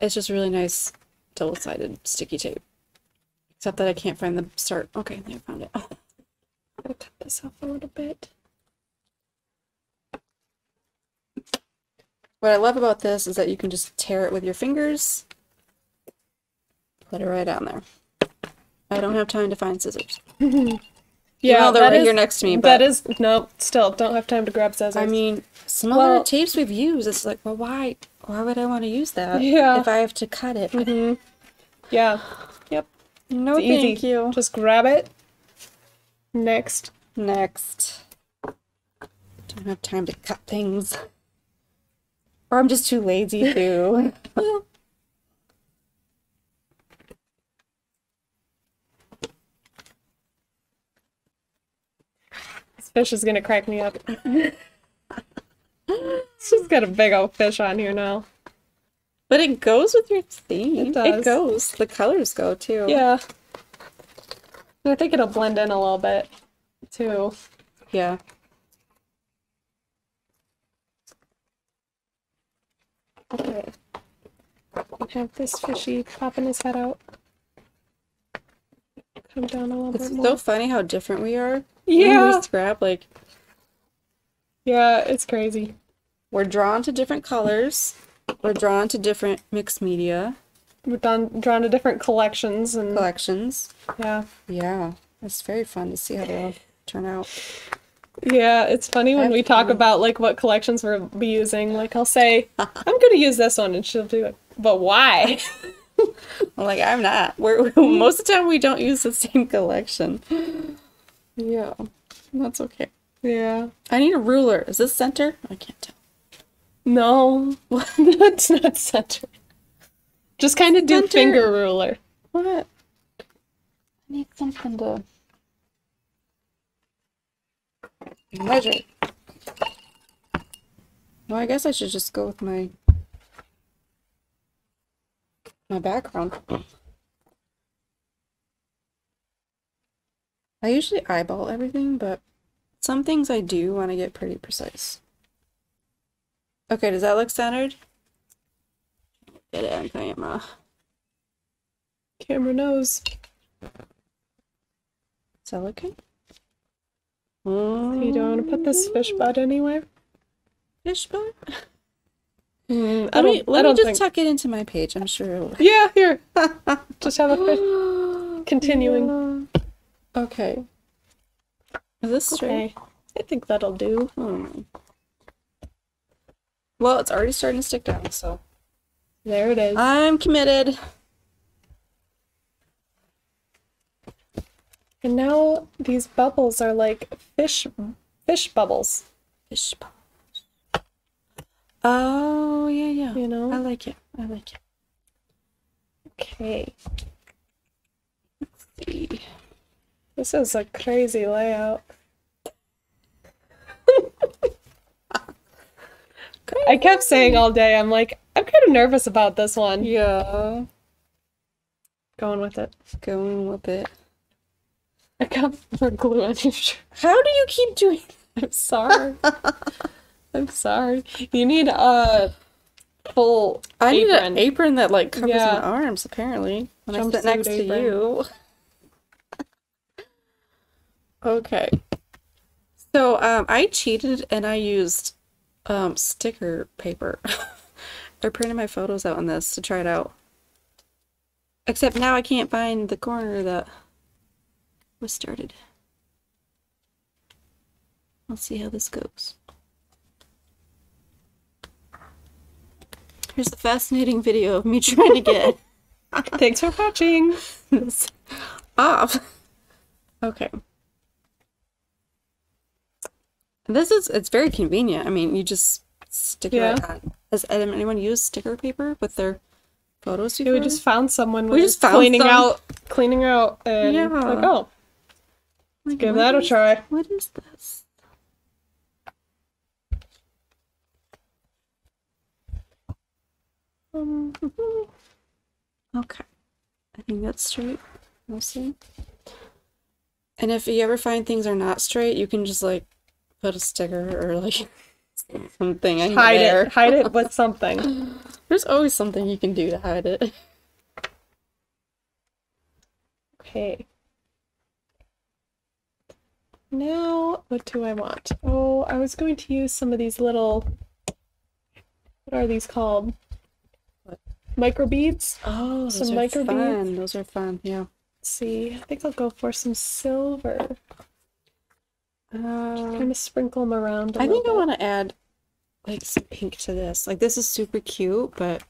It's just really nice double-sided sticky tape. Except that I can't find the start. Okay, I found it. I'm gonna cut this off a little bit. What I love about this is that you can just tear it with your fingers. Put it right down there. I don't have time to find scissors. Yeah, they're right here next to me. But that is no. Still, don't have time to grab scissors. I mean, some other tapes we've used. It's like, well, why would I want to use that? Yeah. If I have to cut it. Yeah. Yep. No, it's thank easy. you. Just grab it. Next. Don't have time to cut things. Or I'm just too lazy to. This fish is gonna crack me up. She's got a big old fish on here now. But it goes with your theme. It does. It goes. The colors go too. Yeah. I think it'll blend in a little bit too. Yeah. Okay. Have this fishy popping his head out. Come down a little bit more. It's so funny how different we are. Yeah. When we scrap, like. Yeah, it's crazy. We're drawn to different colors. We're drawn to different mixed media. We've drawn to different collections and Yeah. Yeah. It's very fun to see how they all turn out. Yeah, it's funny when we talk about like what collections we'll be using. Like I'll say, I'm gonna use this one, and she'll do it. But why? I'm like, I'm not. Most of the time we don't use the same collection. Yeah. That's okay. Yeah. I need a ruler. Is this center? I can't tell. No. That's not center. Just kind of do finger ruler. What? I need something to measure. Well, I guess I should just go with my background. I usually eyeball everything, but some things I do want to get pretty precise. Okay, does that look centered? Get it on camera. Camera knows. Is that looking? You don't want to put this fish bud anywhere? Fish bud? Let me just tuck it into my page. I'm sure it'll... Yeah, here. Just have a fish. Continuing. Yeah. Okay. Is this straight? Okay. I think that'll do. Well, it's already starting to stick down, so... There it is. I'm committed. And now these bubbles are like fish bubbles. Fish bubbles. Oh, yeah. You know? I like it. Okay. Let's see. This is a crazy layout. I kept saying all day, I'm like, I'm kind of nervous about this one. Yeah. Going with it. I got more glue on your shirt. How do you keep doing that? I'm sorry. I'm sorry. You need a full apron. I need an apron that like covers my arms, apparently. When I sit next to you. Okay. So I cheated and I used sticker paper. I printed my photos out on this to try it out. Except now I can't find the corner that was started. Let's see how this goes. Here's a fascinating video of me trying to get Thanks for watching this off. Okay. It's very convenient. I mean, you just stick it right on. Has anyone used sticker paper with their photos before? We just found someone cleaning out and like, oh, let's give that a try. What is this? Okay. I think that's straight. We'll see. And if you ever find things are not straight, you can just like put a sticker or like something. Hide it with something. There's always something you can do to hide it. Okay. Now, what do I want? Oh, I was going to use some of these little, what are these called? What? Micro beads. Oh, some micro beads. Those are fun, yeah. Let's see, I think I'll go for some silver. Just kind of sprinkle them around I think I want to add like some pink to this. Like this is super cute, but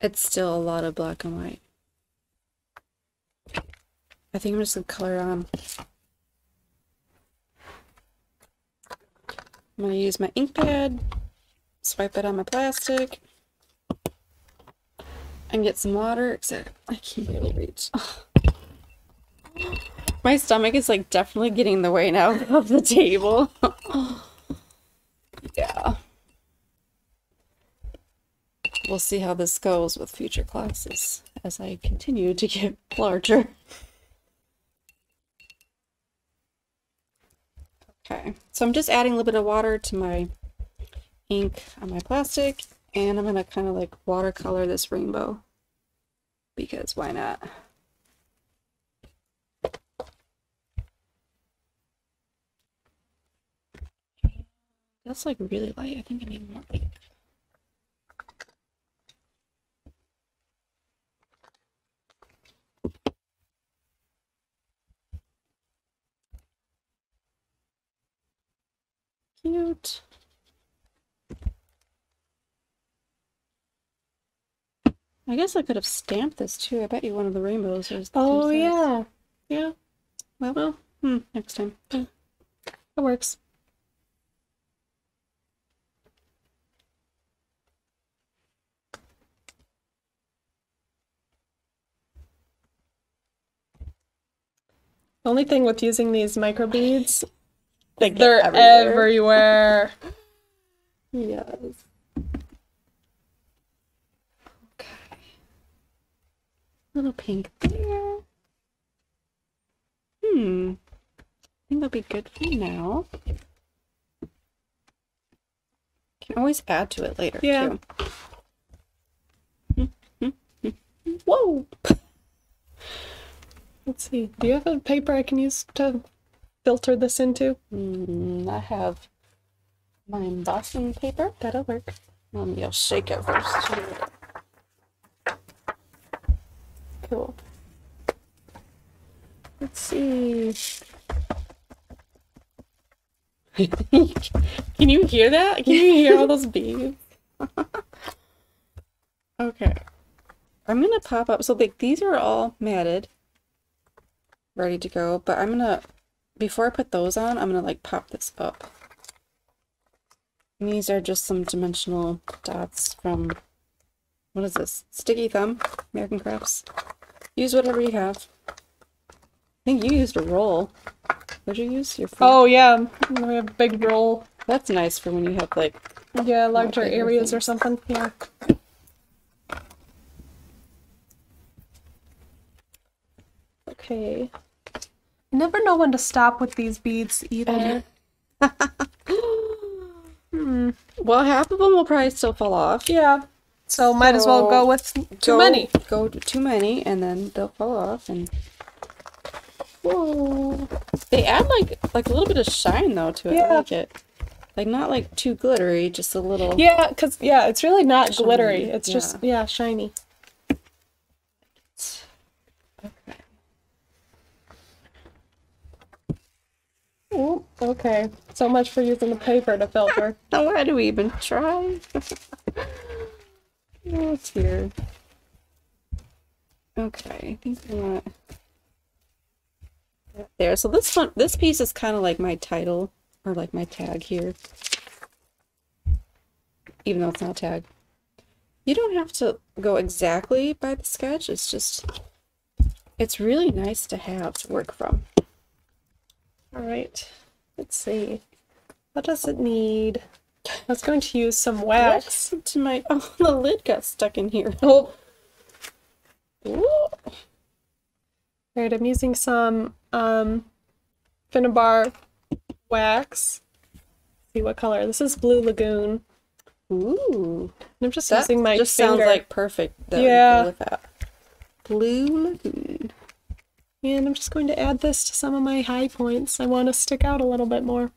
it's still a lot of black and white. I think I'm just gonna color on. I'm gonna use my ink pad, swipe it on my plastic, and get some water, except I can't really reach. My stomach is like definitely getting in the way now of the table. Yeah. We'll see how this goes with future classes as I continue to get larger. Okay, so I'm just adding a little bit of water to my ink on my plastic, and I'm gonna kind of like watercolor this rainbow because why not? That's like really light. I think I need more ink. Cute. I guess I could have stamped this too. I bet you one of the rainbows is the Oh, same size. yeah. Yeah. Well, next time. It works. The only thing with using these micro beads, they're everywhere. Yes. Okay. Little pink there. I think that'll be good for now. Can always add to it later, too. Whoa! Let's see. Do you have a paper I can use to filter this into? I have my embossing paper. That'll work. I'll shake it first. Cool. Let's see. Can you hear that? Can you hear all those beads? Okay. I'm gonna pop up. So like these are all matted, ready to go. But I'm gonna, before I put those on, I'm gonna like pop this up. And these are just some dimensional dots from, what is this? Sticky Thumb, American Crafts. Use whatever you have. I think you used a roll. What did you use? Your phone? Oh yeah, we have a big roll. That's nice for when you have like larger areas or something. Yeah. Okay. I never know when to stop with these beads either. Well, half of them will probably still fall off. Yeah. So might as well go with too many. Go too many, and then they'll fall off. And whoa, they add like a little bit of shine though to it. Yeah. I like it. Like not like too glittery, just a little. Yeah, because it's really not shiny. glittery. It's just shiny. Okay. Ooh, okay. So much for using the paper to filter. Why do we even try? Oh, it's here. Okay, I think I want there. So this piece is kind of like my title or like my tag here, even though it's not a tag. You don't have to go exactly by the sketch. It's really nice to have to work from. All right, let's see. What does it need? I was going to use some wax. To my the lid got stuck in here. Oh. Ooh. All right, I'm using some Finnabar wax. Let's see what color. This is Blue Lagoon. Ooh. And I'm just using my just finger. Sounds like perfect. Yeah. With that. Blue Lagoon. And I'm just going to add this to some of my high points. I want to stick out a little bit more.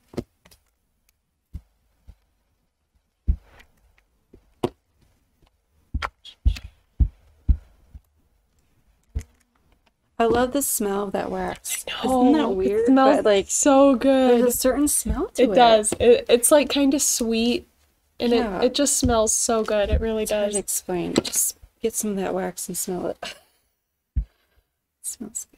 I love the smell of that wax. I know. Isn't that weird? It smells but, like, so good. There's a certain smell to it. It does. It's like kind of sweet, and it just smells so good. It really does. Hard to explain. Just get some of that wax and smell it. It smells good.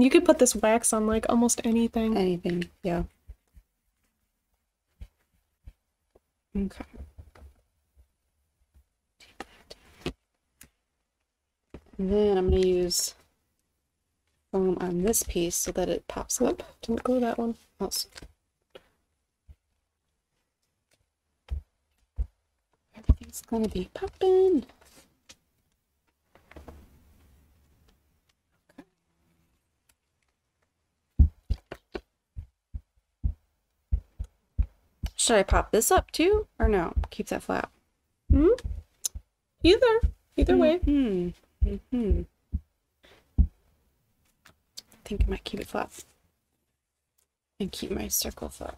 You could put this wax on like almost anything. Anything, yeah. Okay. And then I'm going to use foam on this piece so that it pops up. Didn't glue that one. Also. Everything's going to be popping. Should I pop this up too? Or no? Keep that flat. Either way. I think I might keep it flat. And keep my circle flat.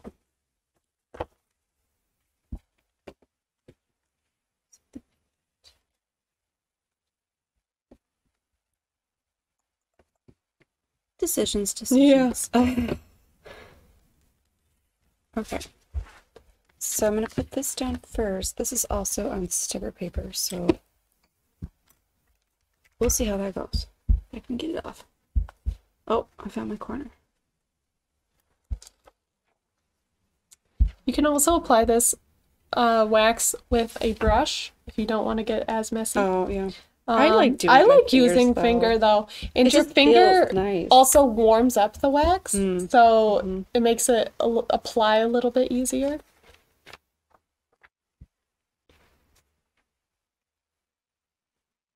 Decisions. Yes. Okay. So I'm going to put this down first. This is also on sticker paper, so we'll see how that goes. I can get it off. Oh, I found my corner. You can also apply this wax with a brush if you don't want to get as messy. Oh, yeah. I like doing I it with like fingers, using though. finger though, and It your just finger feels nice. also warms up the wax, so it makes it apply a little bit easier.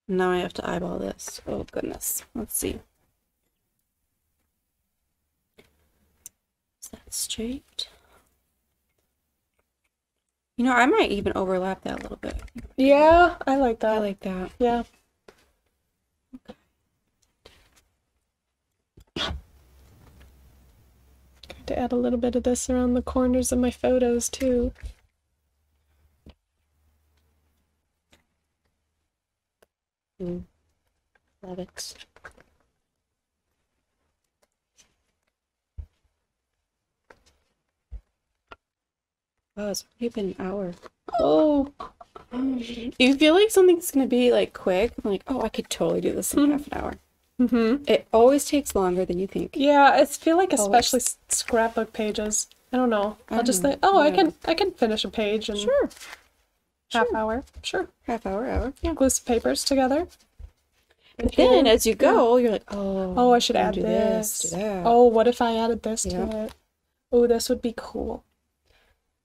Now I have to eyeball this. Oh goodness. Let's see. Is that straight? You know, I might even overlap that a little bit. Yeah, I like that. I like that. Yeah. Going to add a little bit of this around the corners of my photos too. Love it. Oh, it's already been an hour. Oh, you feel like something's gonna be like quick. I'm like, oh, I could totally do this in half an hour. It always takes longer than you think. Yeah, I feel like especially scrapbook pages. I don't know. I'll just think, oh, yeah. I can finish a page in half hour. Sure. Half hour, hour. Yeah. Glue some papers together. But then as you go, you're like, oh, I should add do this. do that. Oh, what if I added this to it? Oh, this would be cool.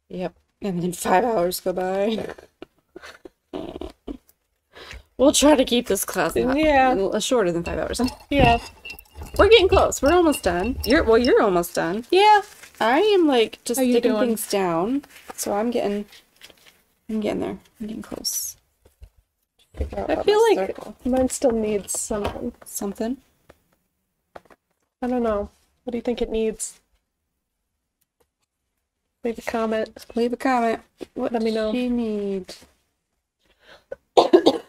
Yep. And then 5 hours go by. We'll try to keep this class shorter than 5 hours. Yeah. We're getting close. We're almost done. You're almost done. Yeah. I am like just sticking things down. So I'm getting there. I'm getting close. I feel like mine still needs something. Something? I don't know. What do you think it needs? Leave a comment. Leave a comment. Let me know. What do you need?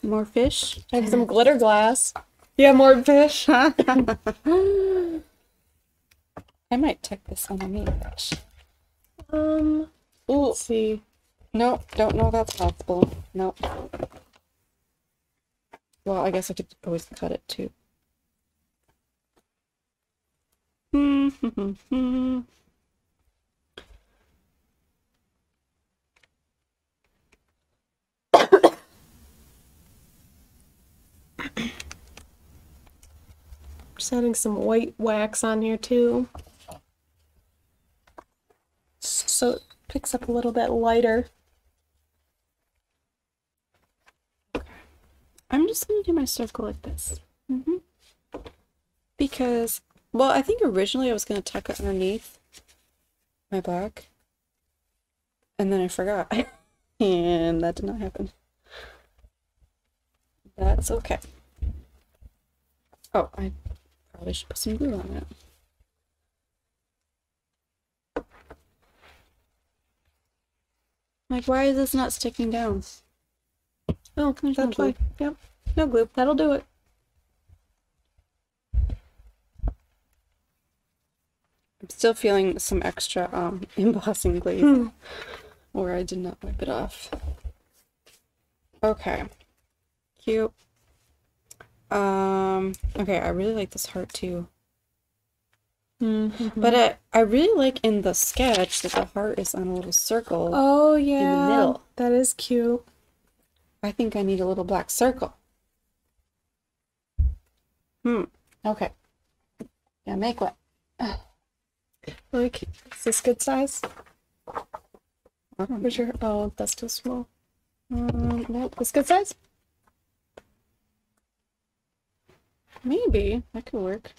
More fish? I have some glitter glass. Yeah, more fish. I might tuck this underneath. Let's see. Nope, don't know if that's possible. Nope. Well, I guess I could always cut it too. Just adding some white wax on here too. So it picks up a little bit lighter. I'm just going to do my circle like this. Because, well, I think originally I was going to tuck it underneath my black. And then I forgot. And that did not happen. That's okay. Oh, I probably should put some glue on it. Like, why is this not sticking down? Oh, there's no glue. Yep, no glue. That'll do it. I'm still feeling some extra embossing glaze where I did not wipe it off. Okay. Cute. Okay, I really like this heart too. But I really like in the sketch that the heart is on a little circle. Oh yeah, in the middle. That is cute. I think I need a little black circle. Okay. Yeah, make one. Like, is this good size? I don't know. Where's your? Oh, that's too small. Nope. This good size? Maybe that could work.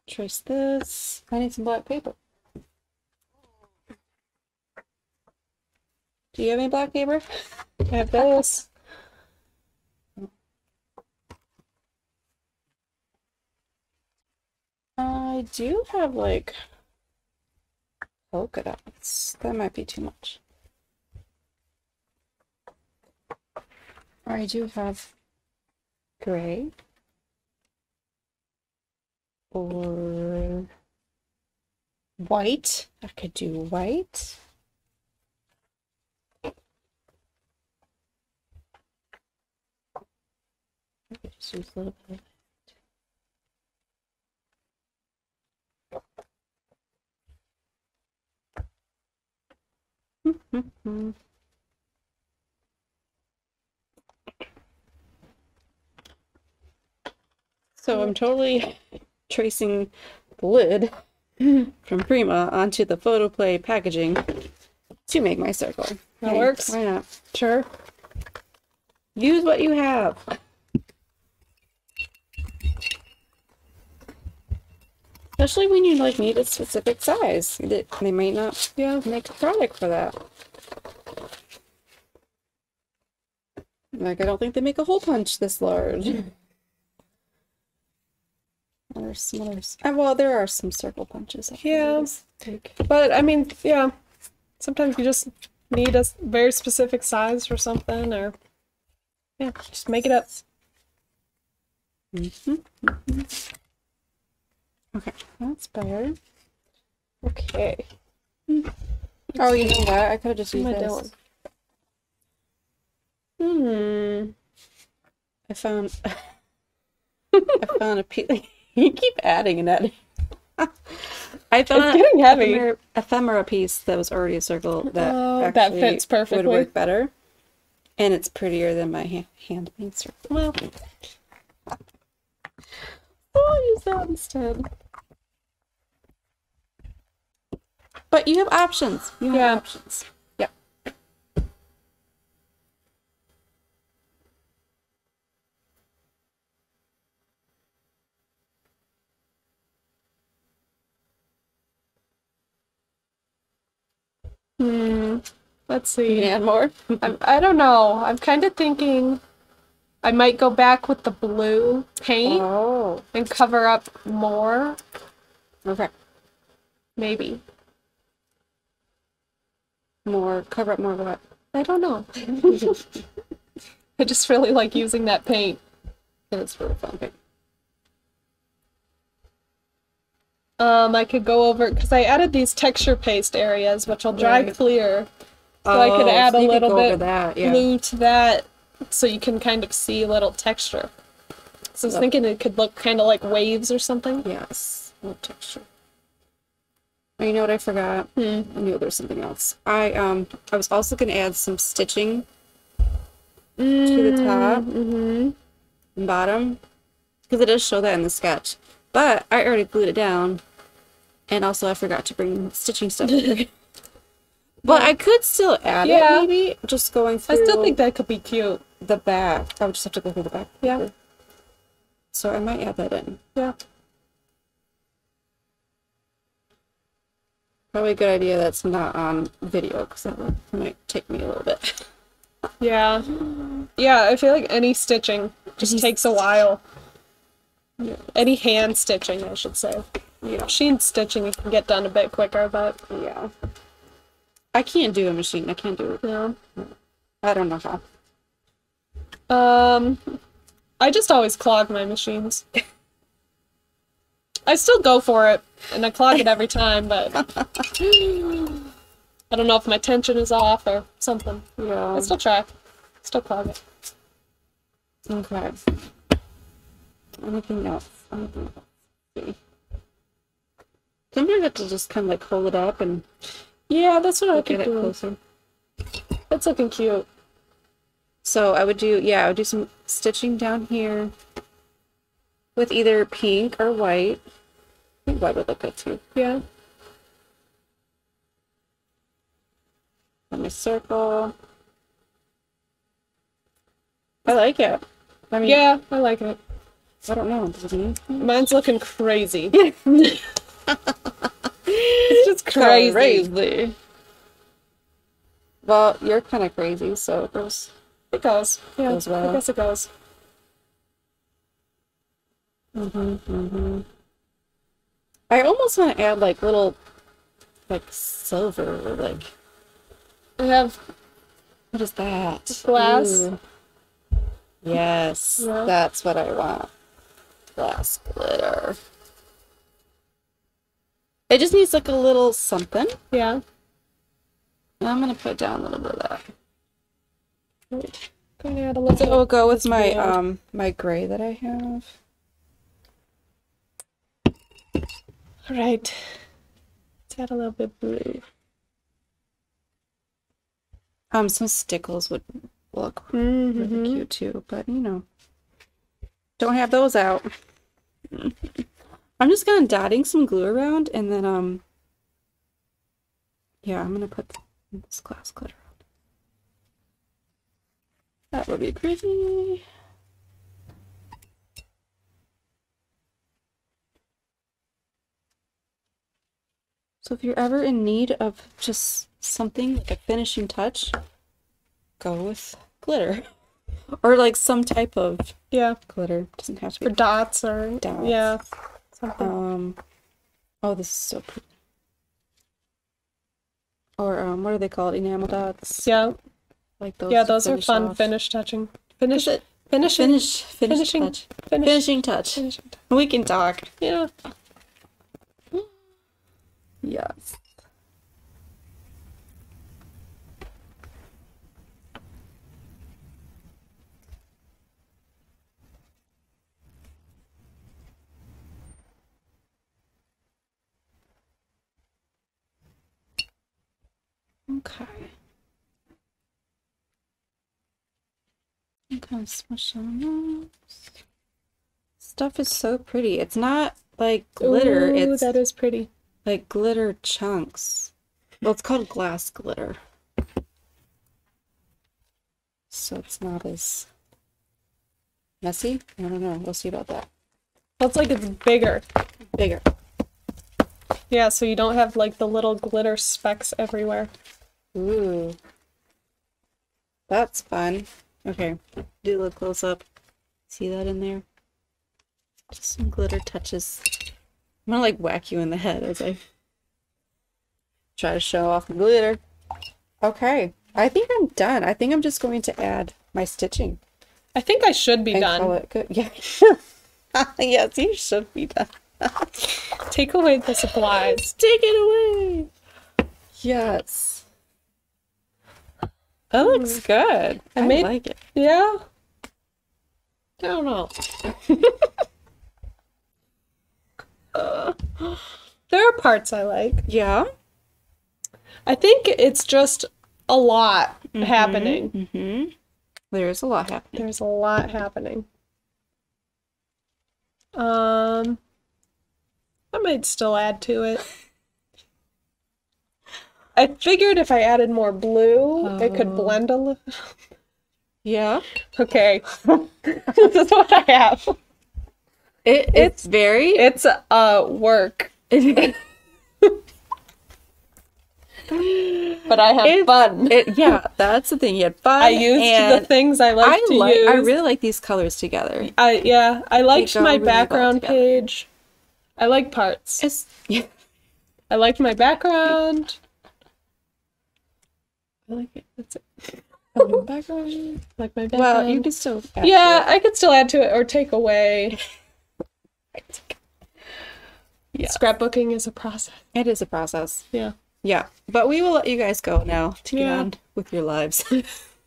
Trace this. I need some black paper. Do you have any black paper? I have this. I do have like polka dots. That might be too much. Or I do have gray. Or white. I could do white. I could just use a little bit of So I'm totally tracing the lid from Prima onto the photoplay packaging to make my circle. That works. Why not? Sure. Use what you have. Especially when you like need a specific size. They might not make a product for that. Like, I don't think they make a hole punch this large. There's some others. Well, there are some circle punches. Yeah. But, I mean, yeah. Sometimes you just need a very specific size for something, or, yeah, just make it up. Okay, that's better. Okay. Oh, you know what? I could have just used this. I found a piece. You keep adding and adding. I found an ephemera piece that was already a circle that that fits perfectly. Would work better, and it's prettier than my handmade circle. Well, I'll use that instead. But you have options. You have options. Yep. Let's see. You can add more? I don't know. I'm kind of thinking I might go back with the blue paint and cover up more. Okay. Maybe. Cover up more of what? I don't know. I just really like using that paint. It's really fun paint. I could go over, because I added these texture paste areas, which will dry clear. So I could add a little bit blue to that, so you can kind of see a little texture. So I was thinking it could look kind of like waves or something. Yes, a little texture. You know what I forgot? I knew there was something else. I was also going to add some stitching to the top and bottom, because it does show that in the sketch. But I already glued it down, and also I forgot to bring stitching stuff in. But I could still add it, maybe, just going through. I still think that could be cute. The back. I would just have to go through the back. Yeah. So I might add that in. Yeah. Probably a good idea that's not on video, because that might take me a little bit. Yeah. Yeah, I feel like any stitching just takes a while. Yeah. Any hand stitching, I should say. Yeah. Machine stitching you can get done a bit quicker, but yeah. I can't do a machine. I can't do it. Yeah. I don't know how. I just always clog my machines. I still go for it, and I clog it every time, but I don't know if my tension is off or something. Yeah. I still try. Still clog it. Okay. Anything else? Sometimes I have to just kind of like hold it up and that's what I get it closer. That's looking cute. So I would do some stitching down here with either pink or white. I think white would look good too. Yeah. On my circle. I like it. I mean, yeah, I like it. I don't know. Does it mean? Mine's looking crazy. It's just crazy. Well, you're kind of crazy, so it goes. It goes. Yeah, goes well. I guess it goes. I almost want to add like little, like silver, or like. I have. What is that? Glass. Ooh. Yes, that's what I want. Glass glitter. It just needs like a little something. Yeah. And I'm gonna put down a little bit of that. Right. Gonna add a little bit. So we'll go with my my gray that I have. All right. Let's add a little bit blue. Some stickles would look really cute too, but you know, don't have those out. I'm just gonna dotting some glue around, and then yeah, I'm gonna put this glass glitter on. That would be pretty. So if you're ever in need of just something like a finishing touch, go with glitter. Or like some type of glitter. Doesn't have to be for dots or dots. Something. Oh, this is so pretty. Or what do they call it? Enamel dots. Yeah. Like those. Yeah, those are fun. Finish touching. Finishing touch. Finishing touch. We can talk. Yeah. Yes. Okay. I'm kind of smush on those. Stuff is so pretty. It's not like glitter. Ooh, that is pretty. Like glitter chunks. Well, it's called glass glitter. So it's not as messy. I don't know. We'll see about that. Well, it's like it's bigger. Bigger. Yeah, so you don't have like the little glitter specks everywhere. Ooh. That's fun. Okay, do a little close up. See that in there? Just some glitter touches. I'm gonna like whack you in the head as I try to show off the glitter. Okay, I think I'm done. I think I'm just going to add my stitching. I think I should be done. Call it good. Yeah. Yes, you should be done. Take away the supplies. Take it away. Yes. That looks good. I like it. Yeah. I don't know. There are parts I like. Yeah. I think it's just a lot happening. Mm-hmm. There's a lot happening. There's a lot happening. I might still add to it. I figured if I added more blue, it could blend a little. Yeah. Okay. This is what I have. It's work. But I have fun. Yeah, that's the thing. You had fun. I used the things I like to use. I really like these colors together. I liked my background page. I like parts. I liked my background. I like it. That's it. Background. Like my background. Well, you can still add to it. I could still add to it or take away. Yeah. Scrapbooking is a process. It is a process. Yeah. Yeah. But we will let you guys go now to get on with your lives.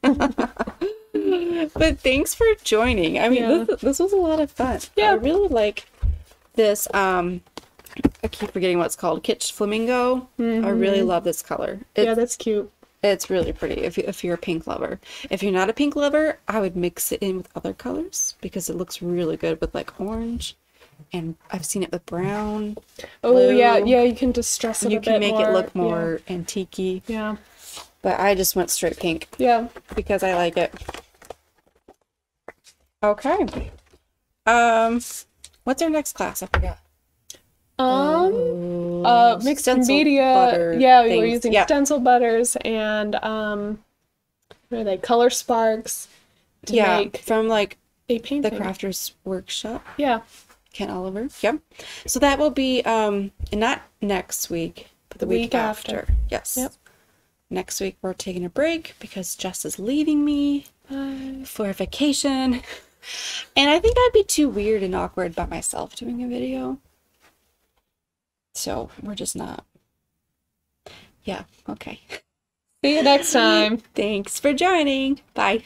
But thanks for joining. I mean, this was a lot of fun. Yeah. I really like this, I keep forgetting what it's called. Kitsch Flamingo. I really love this color. Yeah, that's cute. It's really pretty if you're a pink lover. If you're not a pink lover, I would mix it in with other colors because it looks really good with like orange. And I've seen it with brown. Oh, blue. Yeah, you can distress it a bit more. You can make it look more antique-y. Yeah. But I just went straight pink. Yeah. Because I like it. Okay. What's our next class? I forgot. Mixed media. Yeah, we were using stencil butters and what are they? Color sparks to make from like a painting. The Crafters Workshop. Yeah. Ken Oliver. Yep. So that will be not next week, but the week after. Yes. Yep. Next week we're taking a break because Jess is leaving me for vacation. And I think I'd be too weird and awkward by myself doing a video. So we're just not. Yeah, okay. See you next time. Thanks for joining. Bye.